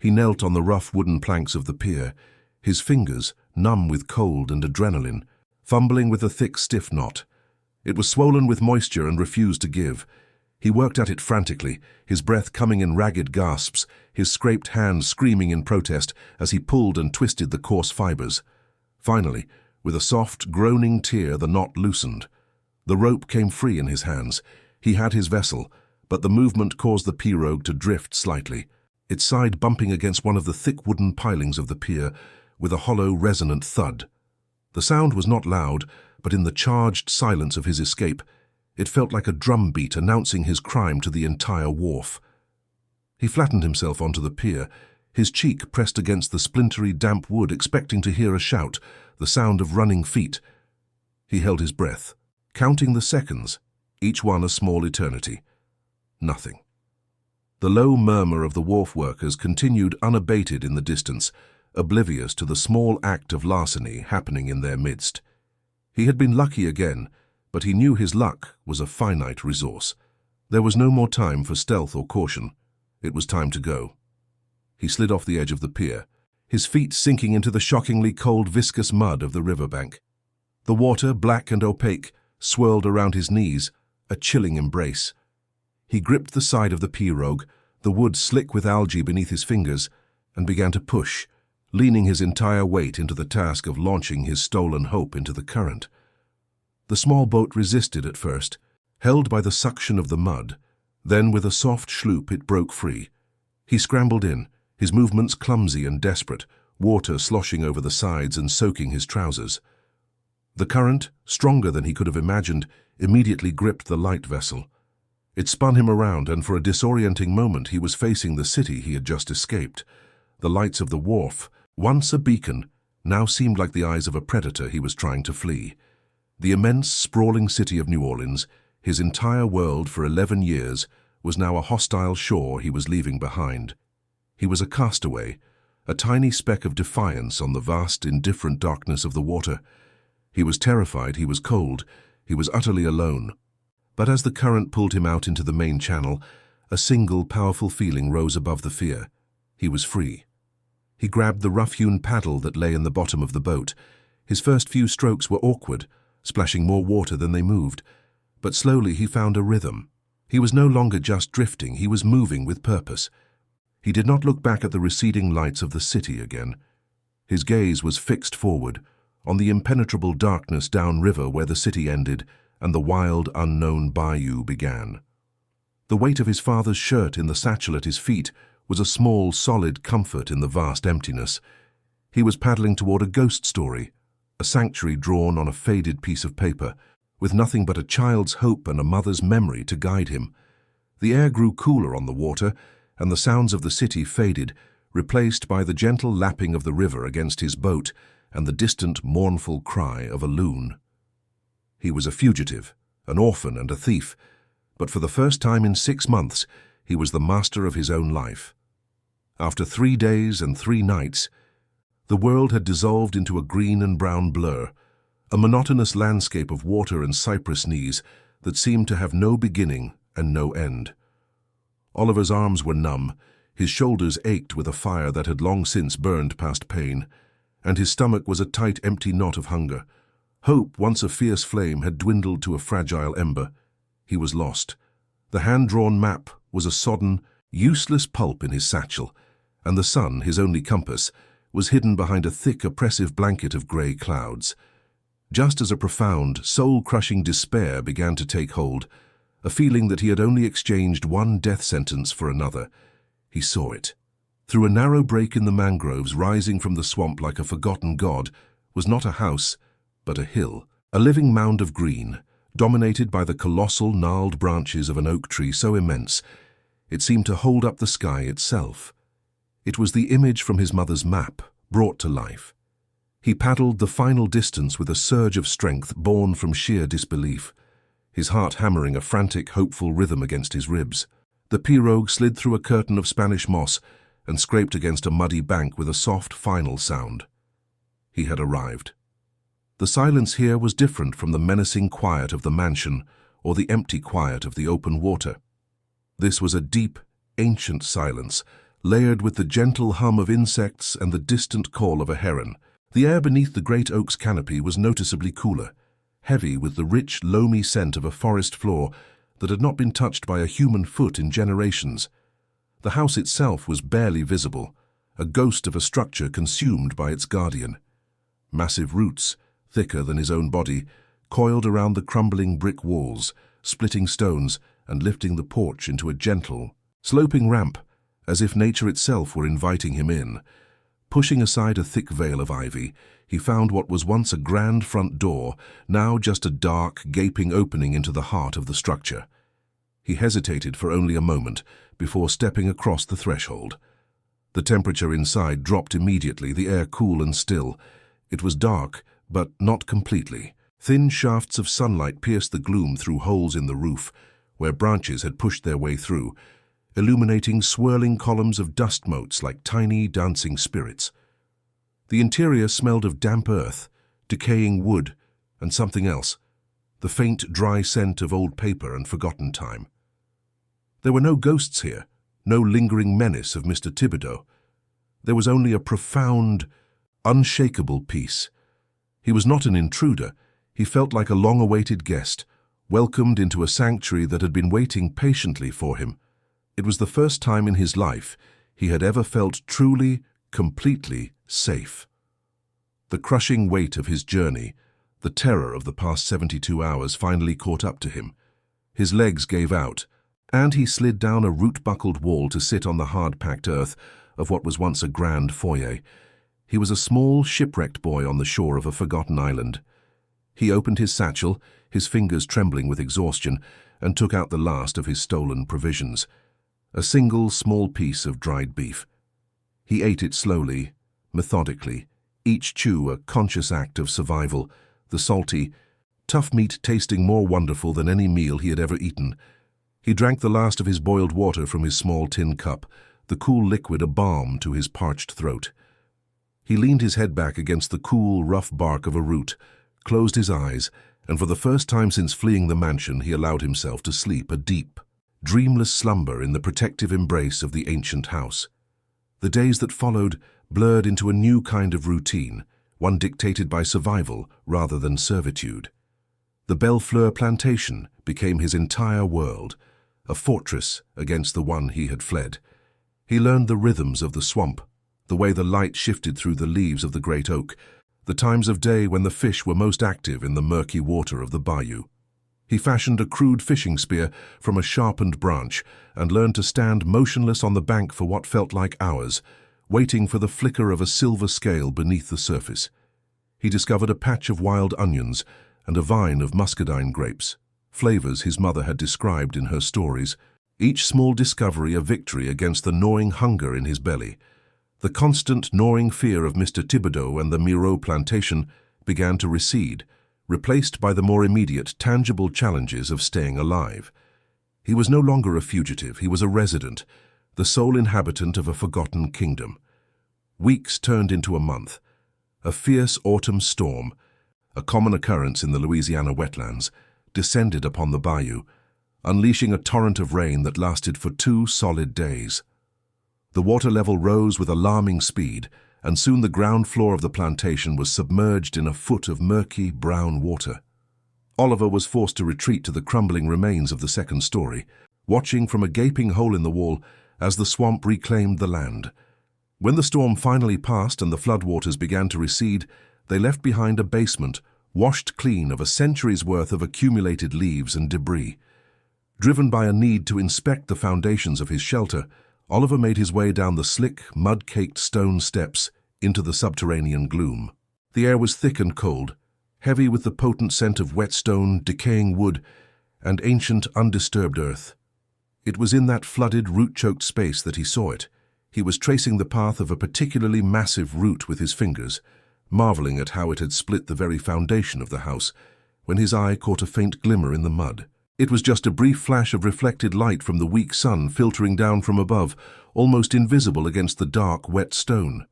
He knelt on the rough wooden planks of the pier, his fingers, numb with cold and adrenaline, fumbling with a thick, stiff knot. It was swollen with moisture and refused to give. He worked at it frantically, his breath coming in ragged gasps, his scraped hands screaming in protest as he pulled and twisted the coarse fibers. Finally, with a soft, groaning tear, the knot loosened. The rope came free in his hands. He had his vessel, but the movement caused the pirogue to drift slightly, its side bumping against one of the thick wooden pilings of the pier with a hollow, resonant thud. The sound was not loud, but in the charged silence of his escape, it felt like a drumbeat announcing his crime to the entire wharf. He flattened himself onto the pier, his cheek pressed against the splintery, damp wood, expecting to hear a shout, the sound of running feet. He held his breath, counting the seconds, each one a small eternity. Nothing. The low murmur of the wharf workers continued unabated in the distance, oblivious to the small act of larceny happening in their midst. He had been lucky again, but he knew his luck was a finite resource. There was no more time for stealth or caution. It was time to go. He slid off the edge of the pier, his feet sinking into the shockingly cold, viscous mud of the riverbank. The water, black and opaque, swirled around his knees, a chilling embrace. He gripped the side of the pirogue, the wood slick with algae beneath his fingers, and began to push, leaning his entire weight into the task of launching his stolen hope into the current. The small boat resisted at first, held by the suction of the mud. Then, with a soft schloop, it broke free. He scrambled in, his movements clumsy and desperate, water sloshing over the sides and soaking his trousers. The current, stronger than he could have imagined, immediately gripped the light vessel. It spun him around, and for a disorienting moment he was facing the city he had just escaped. The lights of the wharf, once a beacon, now seemed like the eyes of a predator he was trying to flee. The immense, sprawling city of New Orleans, his entire world for 11 years, was now a hostile shore he was leaving behind. He was a castaway, a tiny speck of defiance on the vast, indifferent darkness of the water. He was terrified, he was cold, he was utterly alone. But as the current pulled him out into the main channel, a single, powerful feeling rose above the fear. He was free. He grabbed the rough-hewn paddle that lay in the bottom of the boat. His first few strokes were awkward, splashing more water than they moved. But slowly he found a rhythm. He was no longer just drifting, he was moving with purpose. He did not look back at the receding lights of the city again. His gaze was fixed forward, on the impenetrable darkness downriver where the city ended and the wild, unknown bayou began. The weight of his father's shirt in the satchel at his feet was a small, solid comfort in the vast emptiness. He was paddling toward a ghost story, a sanctuary drawn on a faded piece of paper, with nothing but a child's hope and a mother's memory to guide him. The air grew cooler on the water, and the sounds of the city faded, replaced by the gentle lapping of the river against his boat and the distant, mournful cry of a loon. He was a fugitive, an orphan and a thief, but for the first time in 6 months, he was the master of his own life. After 3 days and 3 nights, the world had dissolved into a green and brown blur, a monotonous landscape of water and cypress knees that seemed to have no beginning and no end. Oliver's arms were numb, his shoulders ached with a fire that had long since burned past pain, and his stomach was a tight, empty knot of hunger. Hope, once a fierce flame, had dwindled to a fragile ember. He was lost. The hand-drawn map was a sodden, useless pulp in his satchel, and the sun, his only compass, was hidden behind a thick, oppressive blanket of grey clouds. Just as a profound, soul-crushing despair began to take hold, a feeling that he had only exchanged one death sentence for another, he saw it. Through a narrow break in the mangroves rising from the swamp like a forgotten god was not a house, but a hill, a living mound of green, dominated by the colossal, gnarled branches of an oak tree so immense it seemed to hold up the sky itself. It was the image from his mother's map, brought to life. He paddled the final distance with a surge of strength born from sheer disbelief, his heart hammering a frantic, hopeful rhythm against his ribs. The pirogue slid through a curtain of Spanish moss and scraped against a muddy bank with a soft, final sound. He had arrived. The silence here was different from the menacing quiet of the mansion or the empty quiet of the open water. This was a deep, ancient silence, layered with the gentle hum of insects and the distant call of a heron. The air beneath the great oak's canopy was noticeably cooler, heavy with the rich, loamy scent of a forest floor that had not been touched by a human foot in generations. The house itself was barely visible, a ghost of a structure consumed by its guardian. Massive roots, thicker than his own body, coiled around the crumbling brick walls, splitting stones and lifting the porch into a gentle, sloping ramp, as if nature itself were inviting him in. Pushing aside a thick veil of ivy, he found what was once a grand front door, now just a dark, gaping opening into the heart of the structure. He hesitated for only a moment before stepping across the threshold. The temperature inside dropped immediately, the air cool and still. It was dark, but not completely. Thin shafts of sunlight pierced the gloom through holes in the roof, where branches had pushed their way through, illuminating swirling columns of dust motes like tiny, dancing spirits. The interior smelled of damp earth, decaying wood, and something else, the faint, dry scent of old paper and forgotten time. There were no ghosts here, no lingering menace of Mr. Thibodeau. There was only a profound, unshakable peace. He was not an intruder. He felt like a long-awaited guest, welcomed into a sanctuary that had been waiting patiently for him. It was the first time in his life he had ever felt truly, completely safe. The crushing weight of his journey, the terror of the past 72 hours finally caught up to him. His legs gave out, and he slid down a root-buckled wall to sit on the hard-packed earth of what was once a grand foyer. He was a small, shipwrecked boy on the shore of a forgotten island. He opened his satchel, his fingers trembling with exhaustion, and took out the last of his stolen provisions. A single small piece of dried beef. He ate it slowly, methodically, each chew a conscious act of survival, the salty, tough meat tasting more wonderful than any meal he had ever eaten. He drank the last of his boiled water from his small tin cup, the cool liquid a balm to his parched throat. He leaned his head back against the cool, rough bark of a root, closed his eyes, and for the first time since fleeing the mansion he allowed himself to sleep a deep, dreamless slumber in the protective embrace of the ancient house. The days that followed blurred into a new kind of routine, one dictated by survival rather than servitude. The Bellefleur plantation became his entire world, a fortress against the one he had fled. He learned the rhythms of the swamp, the way the light shifted through the leaves of the great oak, the times of day when the fish were most active in the murky water of the bayou. He fashioned a crude fishing spear from a sharpened branch and learned to stand motionless on the bank for what felt like hours, waiting for the flicker of a silver scale beneath the surface. He discovered a patch of wild onions and a vine of muscadine grapes, flavors his mother had described in her stories, each small discovery a victory against the gnawing hunger in his belly. The constant gnawing fear of Mr. Thibodeau and the Miro plantation began to recede, replaced by the more immediate, tangible challenges of staying alive. He was no longer a fugitive, he was a resident, the sole inhabitant of a forgotten kingdom. Weeks turned into a month. A fierce autumn storm, a common occurrence in the Louisiana wetlands, descended upon the bayou, unleashing a torrent of rain that lasted for 2 solid days. The water level rose with alarming speed, and soon the ground floor of the plantation was submerged in a foot of murky, brown water. Oliver was forced to retreat to the crumbling remains of the second story, watching from a gaping hole in the wall as the swamp reclaimed the land. When the storm finally passed and the floodwaters began to recede, they left behind a basement, washed clean of a century's worth of accumulated leaves and debris. Driven by a need to inspect the foundations of his shelter, Oliver made his way down the slick, mud-caked stone steps into the subterranean gloom. The air was thick and cold, heavy with the potent scent of wet stone, decaying wood, and ancient, undisturbed earth. It was in that flooded, root-choked space that he saw it. He was tracing the path of a particularly massive root with his fingers, marveling at how it had split the very foundation of the house, when his eye caught a faint glimmer in the mud. It was just a brief flash of reflected light from the weak sun filtering down from above, almost invisible against the dark, wet stone.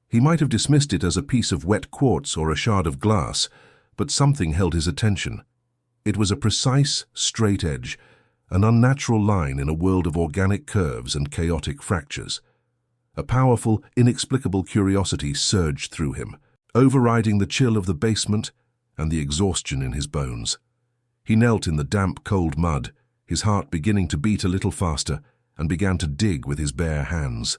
He might have dismissed it as a piece of wet quartz or a shard of glass, but something held his attention. It was a precise, straight edge, an unnatural line in a world of organic curves and chaotic fractures. A powerful, inexplicable curiosity surged through him, overriding the chill of the basement and the exhaustion in his bones. He knelt in the damp, cold mud, his heart beginning to beat a little faster, and began to dig with his bare hands.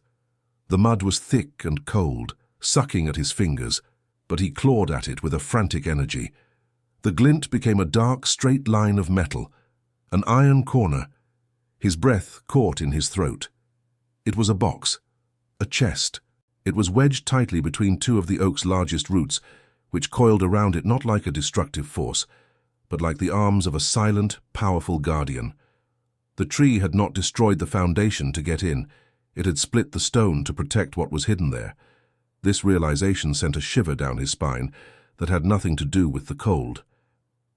The mud was thick and cold, sucking at his fingers, but he clawed at it with a frantic energy. The glint became a dark, straight line of metal, an iron corner. His breath caught in his throat. It was a box, a chest. It was wedged tightly between 2 of the oak's largest roots, which coiled around it not like a destructive force, but like the arms of a silent, powerful guardian. The tree had not destroyed the foundation to get in. It had split the stone to protect what was hidden there. This realization sent a shiver down his spine that had nothing to do with the cold.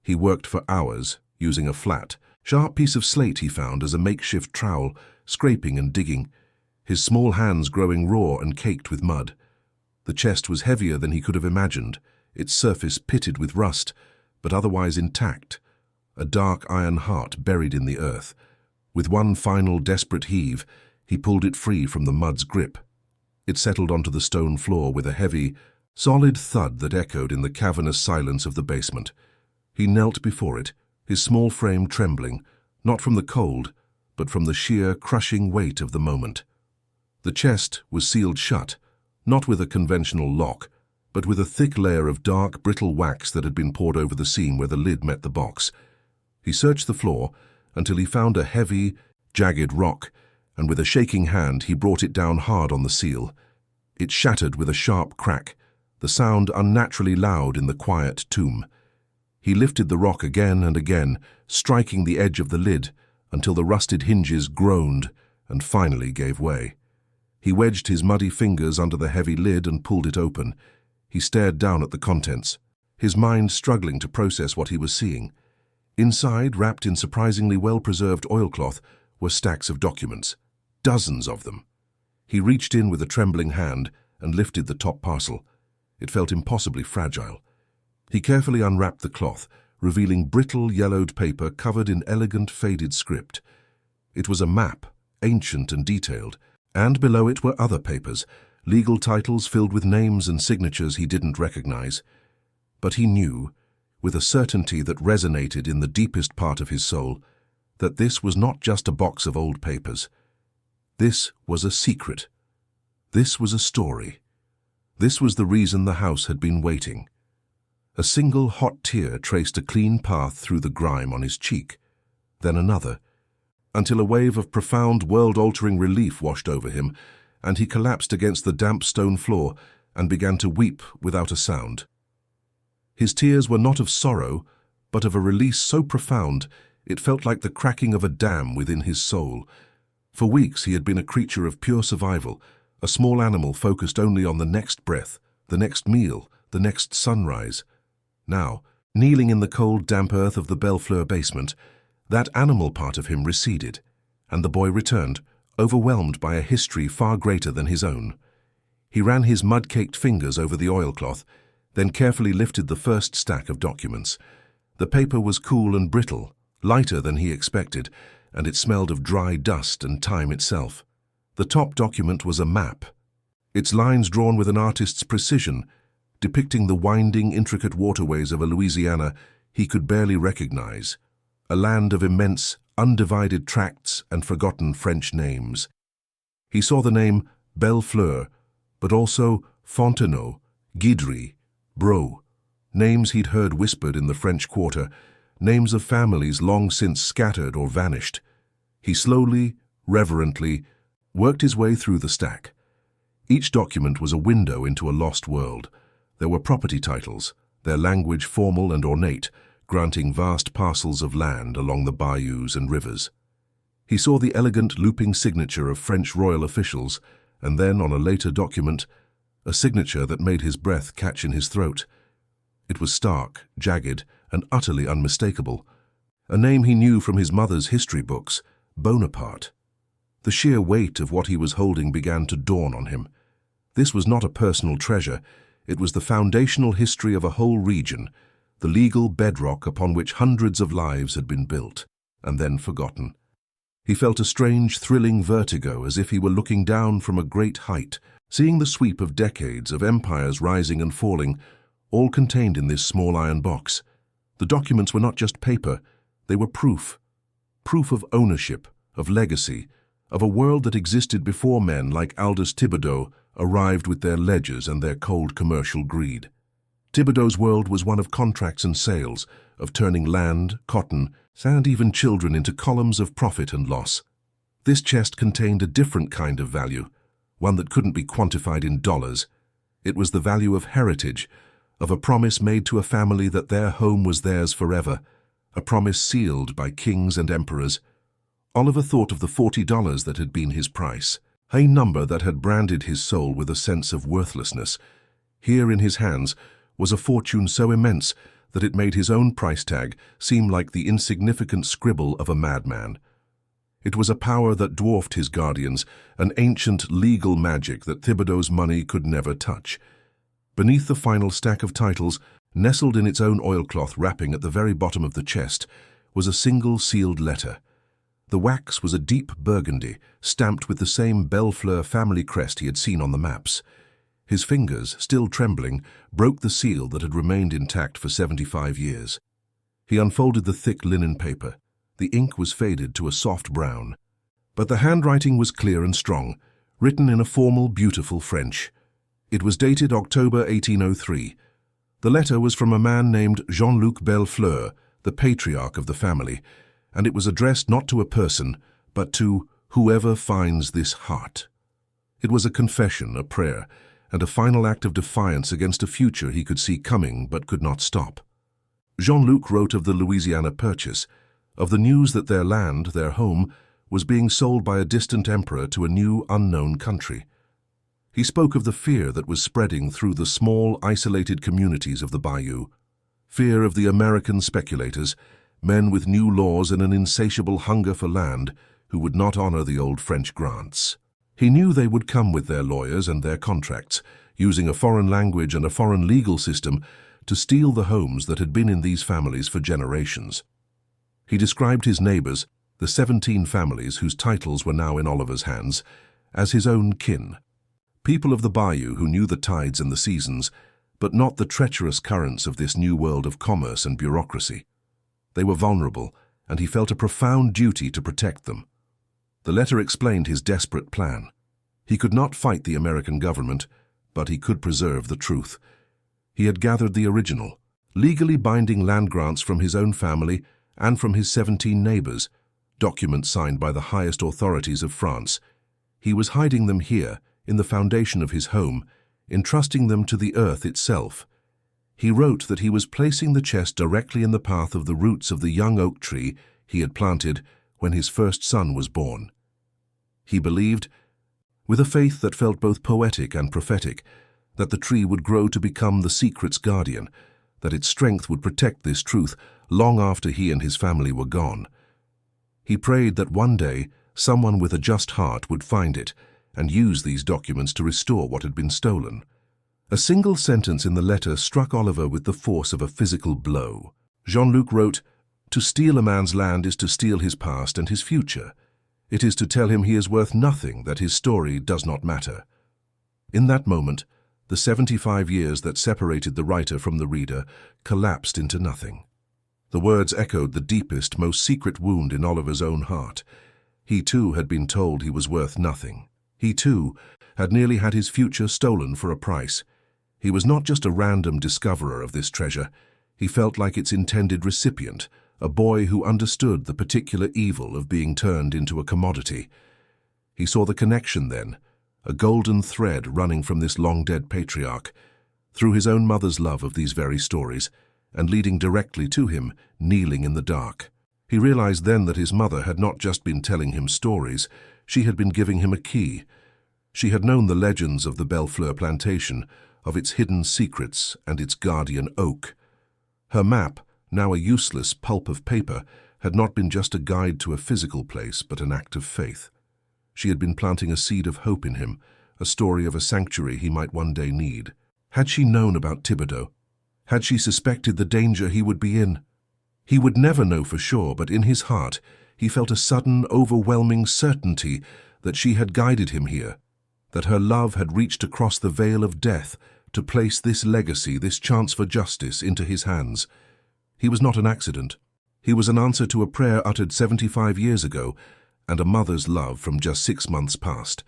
He worked for hours, using a flat, sharp piece of slate he found as a makeshift trowel, scraping and digging, his small hands growing raw and caked with mud. The chest was heavier than he could have imagined, its surface pitted with rust, but otherwise intact, a dark iron heart buried in the earth. With one final desperate heave, He pulled it free from the mud's grip. It settled onto the stone floor with a heavy, solid thud that echoed in the cavernous silence of the basement. He knelt before it, his small frame trembling, not from the cold, but from the sheer, crushing weight of the moment. The chest was sealed shut, not with a conventional lock, but with a thick layer of dark, brittle wax that had been poured over the seam where the lid met the box. He searched the floor until he found a heavy, jagged rock, and with a shaking hand he brought it down hard on the seal. It shattered with a sharp crack, the sound unnaturally loud in the quiet tomb. He lifted the rock again and again, striking the edge of the lid until the rusted hinges groaned and finally gave way. He wedged his muddy fingers under the heavy lid and pulled it open. He stared down at the contents, his mind struggling to process what he was seeing. Inside, wrapped in surprisingly well-preserved oilcloth, were stacks of documents, dozens of them. He reached in with a trembling hand and lifted the top parcel. It felt impossibly fragile. He carefully unwrapped the cloth, revealing brittle, yellowed paper covered in elegant, faded script. It was a map, ancient and detailed, and below it were other papers, legal titles filled with names and signatures he didn't recognize. But he knew, with a certainty that resonated in the deepest part of his soul, that this was not just a box of old papers. This was a secret. This was a story. This was the reason the house had been waiting. A single hot tear traced a clean path through the grime on his cheek, then another, until a wave of profound, world-altering relief washed over him, and he collapsed against the damp stone floor and began to weep without a sound. His tears were not of sorrow, but of a release so profound it felt like the cracking of a dam within his soul. For weeks he had been a creature of pure survival, a small animal focused only on the next breath, the next meal, the next sunrise. Now, kneeling in the cold, damp earth of the Bellefleur basement, that animal part of him receded, and the boy returned, overwhelmed by a history far greater than his own. He ran his mud-caked fingers over the oilcloth, then carefully lifted the first stack of documents. The paper was cool and brittle, lighter than he expected, and it smelled of dry dust and time itself. The top document was a map, its lines drawn with an artist's precision, depicting the winding, intricate waterways of a Louisiana he could barely recognize, a land of immense, undivided tracts and forgotten French names. He saw the name Bellefleur, but also Fontenot, Guidry, Bro, names he'd heard whispered in the French Quarter, names of families long since scattered or vanished. He slowly, reverently, worked his way through the stack. Each document was a window into a lost world. There were property titles, their language formal and ornate, granting vast parcels of land along the bayous and rivers. He saw the elegant looping signature of French royal officials, and then, on a later document, a signature that made his breath catch in his throat. It was stark, jagged, and utterly unmistakable. A name he knew from his mother's history books, Bonaparte. The sheer weight of what he was holding began to dawn on him. This was not a personal treasure. It was the foundational history of a whole region, the legal bedrock upon which hundreds of lives had been built, and then forgotten. He felt a strange, thrilling vertigo as if he were looking down from a great height, seeing the sweep of decades of empires rising and falling, all contained in this small iron box. The documents were not just paper, they were proof. Proof of ownership, of legacy, of a world that existed before men like Aldous Thibodeau arrived with their ledgers and their cold commercial greed. Thibodeau's world was one of contracts and sales, of turning land, cotton, and even children into columns of profit and loss. This chest contained a different kind of value, one that couldn't be quantified in dollars. It was the value of heritage, of a promise made to a family that their home was theirs forever, a promise sealed by kings and emperors. Oliver thought of the $40 that had been his price, a number that had branded his soul with a sense of worthlessness. Here in his hands was a fortune so immense that it made his own price tag seem like the insignificant scribble of a madman. It was a power that dwarfed his guardians, an ancient legal magic that Thibodeau's money could never touch. Beneath the final stack of titles, nestled in its own oilcloth wrapping at the very bottom of the chest, was a single sealed letter. The wax was a deep burgundy, stamped with the same Bellefleur family crest he had seen on the maps. His fingers, still trembling, broke the seal that had remained intact for 75 years. He unfolded the thick linen paper. The ink was faded to a soft brown. But the handwriting was clear and strong, written in a formal, beautiful French. It was dated October 1803. The letter was from a man named Jean-Luc Bellefleur, the patriarch of the family, and it was addressed not to a person, but to whoever finds this heart. It was a confession, a prayer, and a final act of defiance against a future he could see coming but could not stop. Jean-Luc wrote of the Louisiana Purchase, of the news that their land, their home, was being sold by a distant emperor to a new, unknown country. He spoke of the fear that was spreading through the small, isolated communities of the bayou. Fear of the American speculators, men with new laws and an insatiable hunger for land, who would not honor the old French grants. He knew they would come with their lawyers and their contracts, using a foreign language and a foreign legal system to steal the homes that had been in these families for generations. He described his neighbors, the 17 families whose titles were now in Oliver's hands, as his own kin. People of the bayou who knew the tides and the seasons, but not the treacherous currents of this new world of commerce and bureaucracy. They were vulnerable, and he felt a profound duty to protect them. The letter explained his desperate plan. He could not fight the American government, but he could preserve the truth. He had gathered the original, legally binding land grants from his own family and from his 17 neighbors, documents signed by the highest authorities of France. He was hiding them here, in the foundation of his home, entrusting them to the earth itself. He wrote that he was placing the chest directly in the path of the roots of the young oak tree he had planted when his first son was born. He believed, with a faith that felt both poetic and prophetic, that the tree would grow to become the secret's guardian, that its strength would protect this truth long after he and his family were gone. He prayed that one day someone with a just heart would find it and use these documents to restore what had been stolen. A single sentence in the letter struck Oliver with the force of a physical blow. Jean-Luc wrote, "To steal a man's land is to steal his past and his future. It is to tell him he is worth nothing, that his story does not matter." In that moment, the 75 years that separated the writer from the reader collapsed into nothing. The words echoed the deepest, most secret wound in Oliver's own heart. He too had been told he was worth nothing. He too had nearly had his future stolen for a price. He was not just a random discoverer of this treasure. He felt like its intended recipient, a boy who understood the particular evil of being turned into a commodity. He saw the connection then, a golden thread running from this long-dead patriarch, through his own mother's love of these very stories, and leading directly to him, kneeling in the dark. He realized then that his mother had not just been telling him stories, she had been giving him a key. She had known the legends of the Bellefleur plantation, of its hidden secrets and its guardian oak. Her map, now a useless pulp of paper, had not been just a guide to a physical place, but an act of faith. She had been planting a seed of hope in him, a story of a sanctuary he might one day need. Had she known about Thibodeau? Had she suspected the danger he would be in? He would never know for sure, but in his heart he felt a sudden, overwhelming certainty that she had guided him here, that her love had reached across the veil of death to place this legacy, this chance for justice, into his hands. He was not an accident. He was an answer to a prayer uttered 75 years ago and a mother's love from just 6 months past.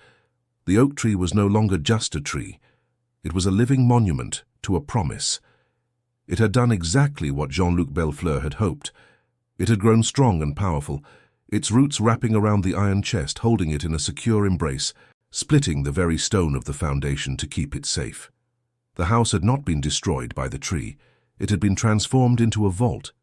The oak tree was no longer just a tree. It was a living monument to a promise. It had done exactly what Jean-Luc Bellefleur had hoped. It had grown strong and powerful, its roots wrapping around the iron chest, holding it in a secure embrace, splitting the very stone of the foundation to keep it safe. The house had not been destroyed by the tree. It had been transformed into a vault.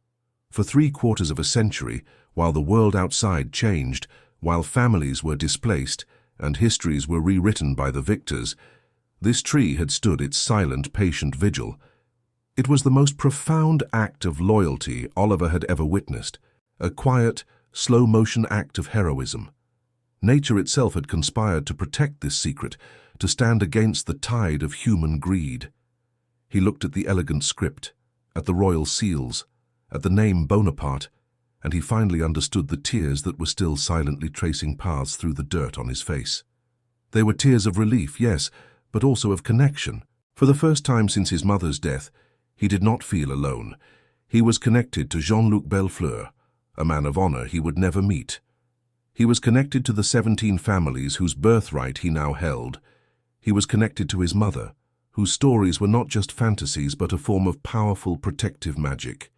For 3/4 of a century, while the world outside changed, while families were displaced and histories were rewritten by the victors, this tree had stood its silent, patient vigil. It was the most profound act of loyalty Oliver had ever witnessed, a quiet, slow-motion act of heroism. Nature itself had conspired to protect this secret, to stand against the tide of human greed. He looked at the elegant script, at the royal seals, at the name Bonaparte, and he finally understood the tears that were still silently tracing paths through the dirt on his face. They were tears of relief, yes, but also of connection. For the first time since his mother's death, he did not feel alone. He was connected to Jean-Luc Bellefleur, a man of honor he would never meet. He was connected to the 17 families whose birthright he now held. He was connected to his mother, whose stories were not just fantasies but a form of powerful protective magic.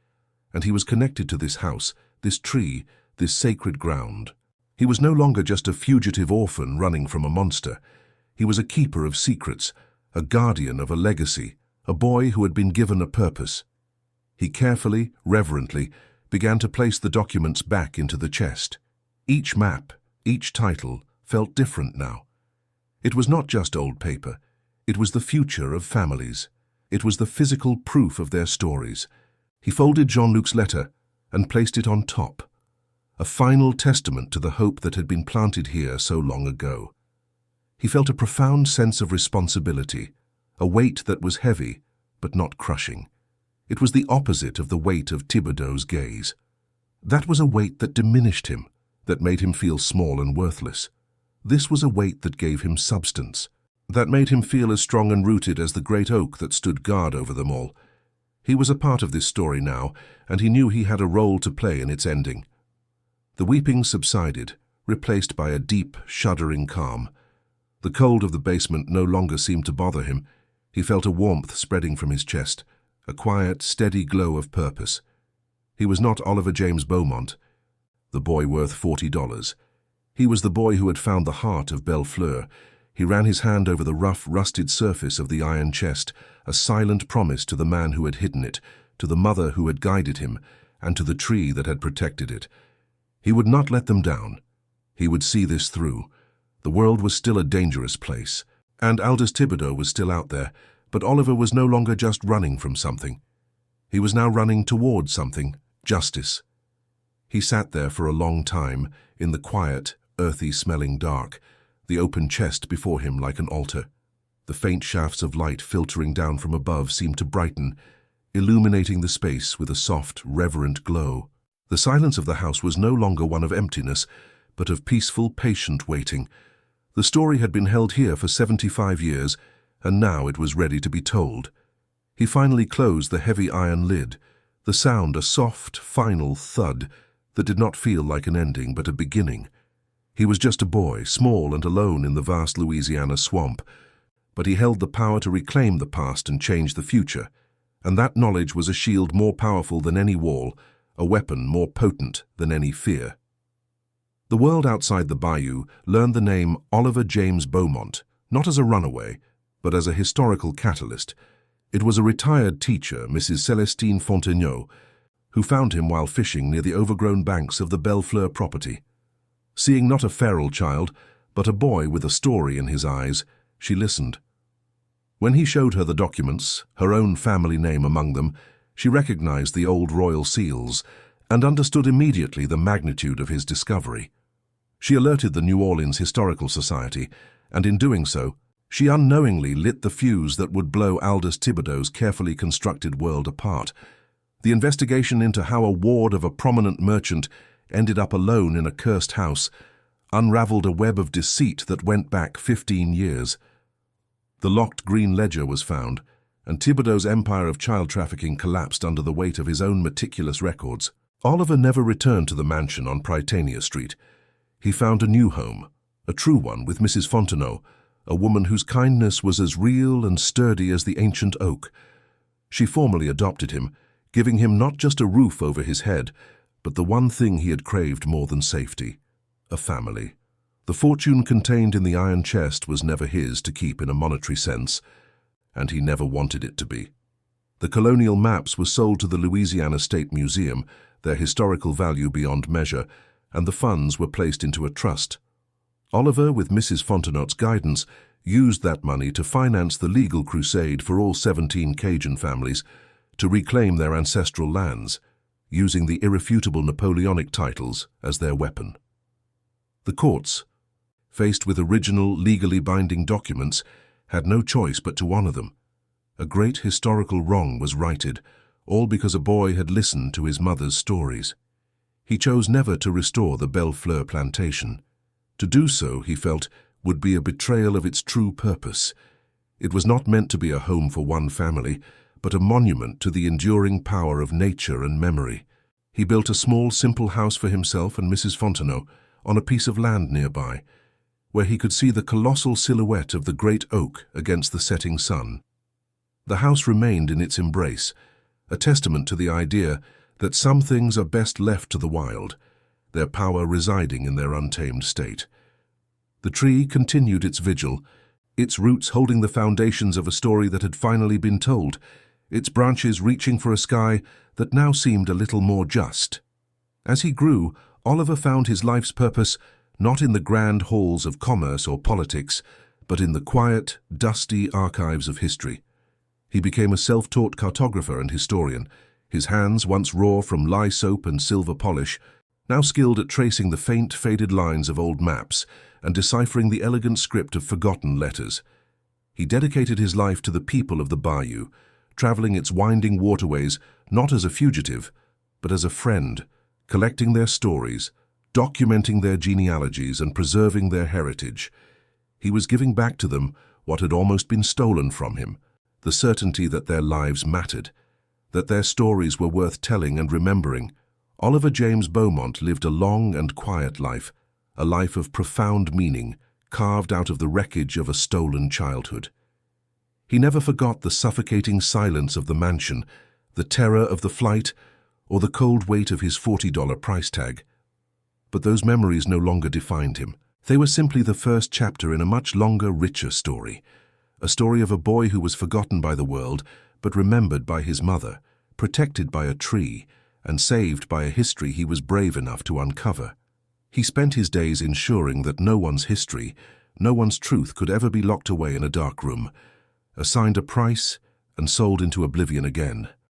And he was connected to this house, this tree, this sacred ground. He was no longer just a fugitive orphan running from a monster. He was a keeper of secrets, a guardian of a legacy, a boy who had been given a purpose. He carefully, reverently, began to place the documents back into the chest. Each map, each title, felt different now. It was not just old paper. It was the future of families. It was the physical proof of their stories. He folded Jean-Luc's letter and placed it on top, a final testament to the hope that had been planted here so long ago. He felt a profound sense of responsibility, a weight that was heavy but not crushing. It was the opposite of the weight of Thibodeau's gaze. That was a weight that diminished him, that made him feel small and worthless. This was a weight that gave him substance, that made him feel as strong and rooted as the great oak that stood guard over them all. He was a part of this story now, and he knew he had a role to play in its ending. The weeping subsided, replaced by a deep, shuddering calm. The cold of the basement no longer seemed to bother him. He felt a warmth spreading from his chest, a quiet, steady glow of purpose. He was not Oliver James Beaumont, the boy worth $40. He was the boy who had found the heart of Bellefleur. He ran his hand over the rough, rusted surface of the iron chest, a silent promise to the man who had hidden it, to the mother who had guided him, and to the tree that had protected it. He would not let them down. He would see this through. The world was still a dangerous place, and Aldous Thibodeau was still out there, but Oliver was no longer just running from something. He was now running toward something, justice. He sat there for a long time, in the quiet, earthy-smelling dark, the open chest before him like an altar. The faint shafts of light filtering down from above seemed to brighten, illuminating the space with a soft, reverent glow. The silence of the house was no longer one of emptiness, but of peaceful, patient waiting. The story had been held here for 75 years, and now it was ready to be told. He finally closed the heavy iron lid, the sound a soft, final thud that did not feel like an ending but a beginning. He was just a boy, small and alone in the vast Louisiana swamp, but he held the power to reclaim the past and change the future, and that knowledge was a shield more powerful than any wall, a weapon more potent than any fear. The world outside the bayou learned the name Oliver James Beaumont, not as a runaway, but as a historical catalyst. It was a retired teacher, Mrs. Celestine Fontenot, who found him while fishing near the overgrown banks of the Bellefleur property. Seeing not a feral child, but a boy with a story in his eyes, she listened. When he showed her the documents, her own family name among them, she recognized the old royal seals and understood immediately the magnitude of his discovery. She alerted the New Orleans Historical Society, and in doing so, she unknowingly lit the fuse that would blow Aldous Thibodeau's carefully constructed world apart. The investigation into how a ward of a prominent merchant ended up alone in a cursed house unraveled a web of deceit that went back 15 years. The locked green ledger was found, and Thibodeau's empire of child trafficking collapsed under the weight of his own meticulous records. Oliver never returned to the mansion on Prytania Street. He found a new home, a true one with Mrs. Fontenot, a woman whose kindness was as real and sturdy as the ancient oak. She formally adopted him, giving him not just a roof over his head, but the one thing he had craved more than safety, a family. The fortune contained in the iron chest was never his to keep in a monetary sense, and he never wanted it to be. The colonial maps were sold to the Louisiana State Museum, their historical value beyond measure, and the funds were placed into a trust. Oliver, with Mrs. Fontenot's guidance, used that money to finance the legal crusade for all 17 Cajun families to reclaim their ancestral lands, using the irrefutable Napoleonic titles as their weapon. The courts, faced with original, legally binding documents, had no choice but to honor them. A great historical wrong was righted, all because a boy had listened to his mother's stories. He chose never to restore the Bellefleur plantation. To do so, he felt, would be a betrayal of its true purpose. It was not meant to be a home for one family, but a monument to the enduring power of nature and memory. He built a small, simple house for himself and Mrs. Fontenot on a piece of land nearby, where he could see the colossal silhouette of the great oak against the setting sun. The house remained in its embrace, a testament to the idea that some things are best left to the wild, their power residing in their untamed state. The tree continued its vigil, its roots holding the foundations of a story that had finally been told, its branches reaching for a sky that now seemed a little more just. As he grew, Oliver found his life's purpose not in the grand halls of commerce or politics, but in the quiet, dusty archives of history. He became a self-taught cartographer and historian, his hands, once raw from lye soap and silver polish, now skilled at tracing the faint, faded lines of old maps and deciphering the elegant script of forgotten letters. He dedicated his life to the people of the bayou, traveling its winding waterways not as a fugitive, but as a friend, collecting their stories, documenting their genealogies and preserving their heritage. He was giving back to them what had almost been stolen from him, the certainty that their lives mattered, that their stories were worth telling and remembering. Oliver James Beaumont lived a long and quiet life, a life of profound meaning, carved out of the wreckage of a stolen childhood. He never forgot the suffocating silence of the mansion, the terror of the flight, or the cold weight of his $40 price tag. But those memories no longer defined him. They were simply the first chapter in a much longer, richer story. A story of a boy who was forgotten by the world, but remembered by his mother, protected by a tree, and saved by a history he was brave enough to uncover. He spent his days ensuring that no one's history, no one's truth could ever be locked away in a dark room, assigned a price, and sold into oblivion again.